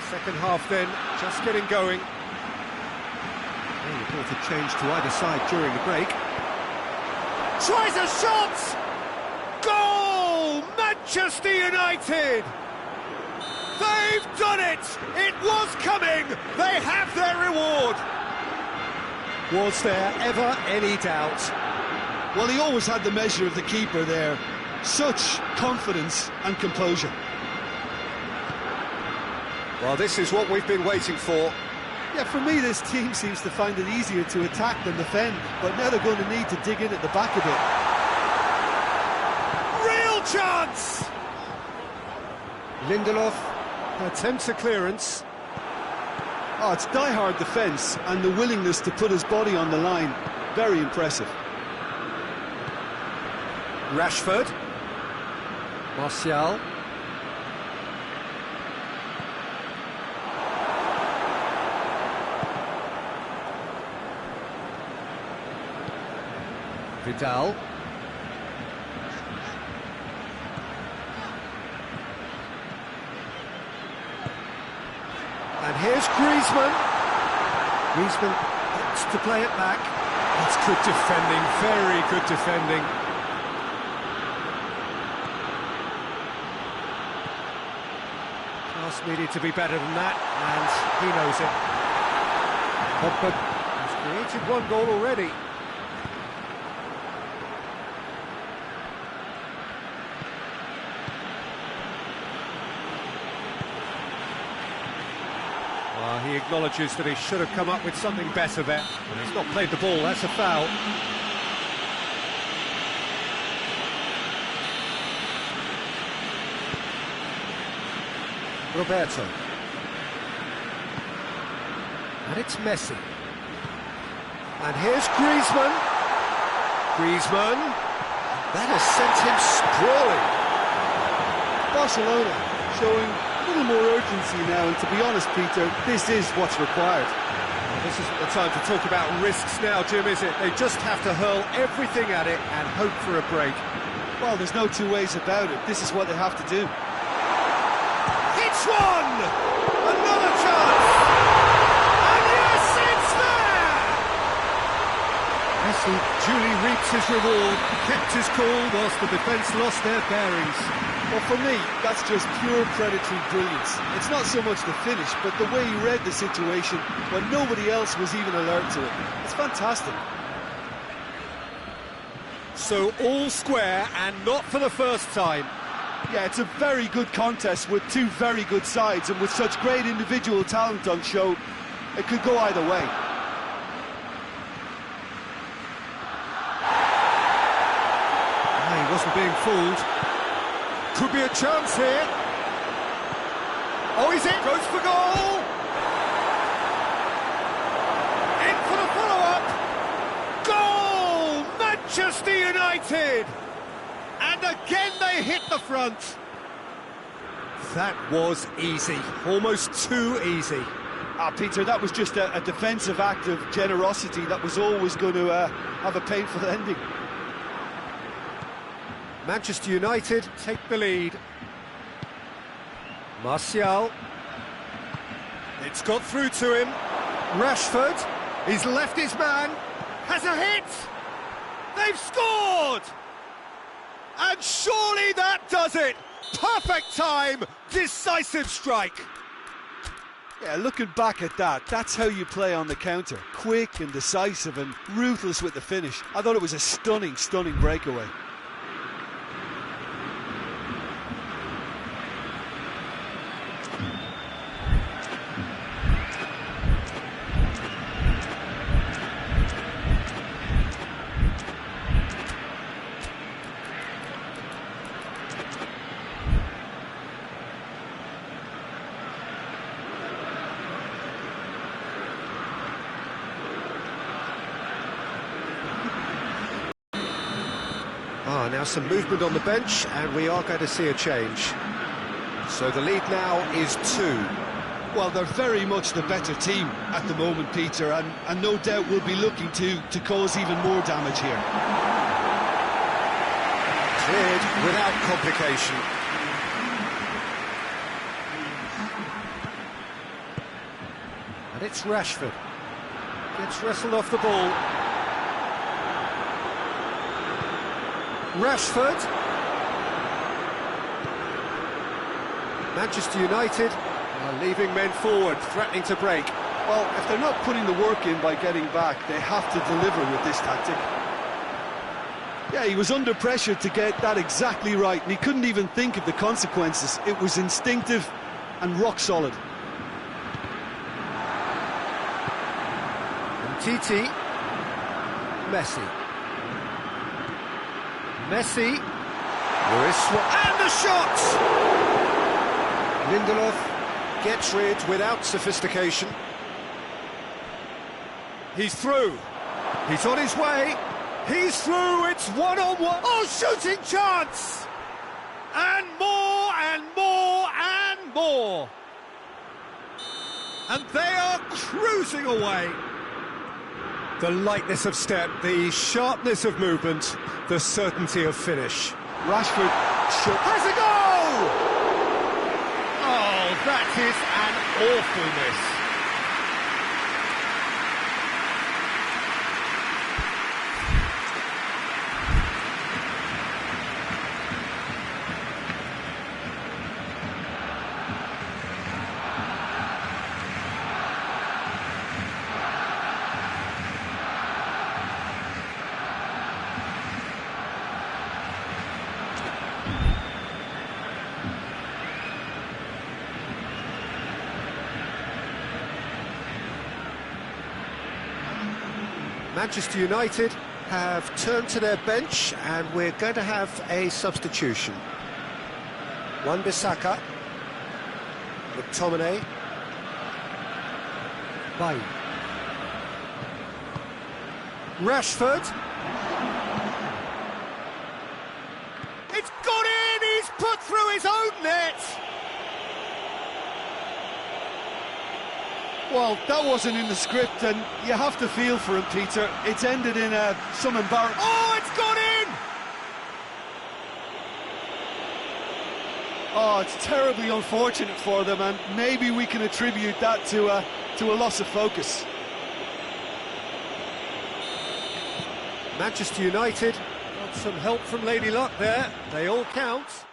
Second half then, just getting going. The reported change to either side during the break. Tries a shot! Goal! Manchester United! They've done it! It was coming! They have their reward! Was there ever any doubt? Well, he always had the measure of the keeper there. Such confidence and composure. Well, this is what we've been waiting for. Yeah, for me, this team seems to find it easier to attack than defend, but now they're going to need to dig in at the back a bit. Real chance! Lindelof attempts a clearance. Oh, it's die-hard defence and the willingness to put his body on the line. Very impressive. Rashford. Martial. Vidal. And here's Griezmann. Griezmann wants to play it back. That's good defending, very good defending. Pass needed to be better than that, and he knows it. But he's created one goal already. He acknowledges that he should have come up with something better there. And he's not played the ball, that's a foul. Roberto. And it's Messi. And here's Griezmann. Griezmann. That has sent him sprawling. Barcelona showing a little more urgency now, and to be honest, Peter, this is what's required. Well, this isn't the time to talk about risks now, Jim, is it? They just have to hurl everything at it and hope for a break. Well, there's no two ways about it. This is what they have to do. It's one! Another chance! And yes, it's there! Messi duly reaps his reward, kept his cool whilst the defence lost their bearings. Well, for me, that's just pure predatory brilliance. It's not so much the finish, but the way he read the situation when nobody else was even alert to it. It's fantastic. So all square, and not for the first time. Yeah, it's a very good contest with two very good sides, and with such great individual talent on show, it could go either way. He wasn't being fooled. Could be a chance here. Oh, he's in! Goes for goal! In for the follow-up! Goal! Manchester United! And again they hit the front. That was easy, almost too easy. Peter, that was just a defensive act of generosity that was always going to have a painful ending. Manchester United take the lead. Martial. It's got through to him. Rashford. He's left his man. Has a hit. They've scored! And surely that does it! Perfect time, decisive strike. Yeah, looking back at that, that's how you play on the counter. Quick and decisive and ruthless with the finish. I thought it was a stunning, stunning breakaway. Now some movement on the bench, and we are going to see a change. So the lead now is 2. Well, they're very much the better team at the moment, Peter, and no doubt will be looking to cause even more damage here. Cleared without complication. And it's Rashford. Gets wrestled off the ball. Rashford. Manchester United are leaving men forward, threatening to break. Well, if they're not putting the work in by getting back, they have to deliver with this tactic. Yeah, he was under pressure to get that exactly right, and he couldn't even think of the consequences. It was instinctive and rock solid. Titi. Messi. Messi, and the shot! Lindelof gets rid without sophistication. He's through. He's on his way. He's through. It's one-on-one. Oh, shooting chance! And more, and more, and more. And they are cruising away. The lightness of step, the sharpness of movement, the certainty of finish. Rashford has a goal! Oh, that is an awful miss. Manchester United have turned to their bench, and we're going to have a substitution. Wan-Bissaka, McTominay, Bailly, Rashford. It's gone in! He's put through his own net! Well, that wasn't in the script, and you have to feel for him, Peter. It's ended in some embarrassment. Oh, it's gone in! Oh, it's terribly unfortunate for them, and maybe we can attribute that to a loss of focus. Manchester United got some help from Lady Luck there. They all count.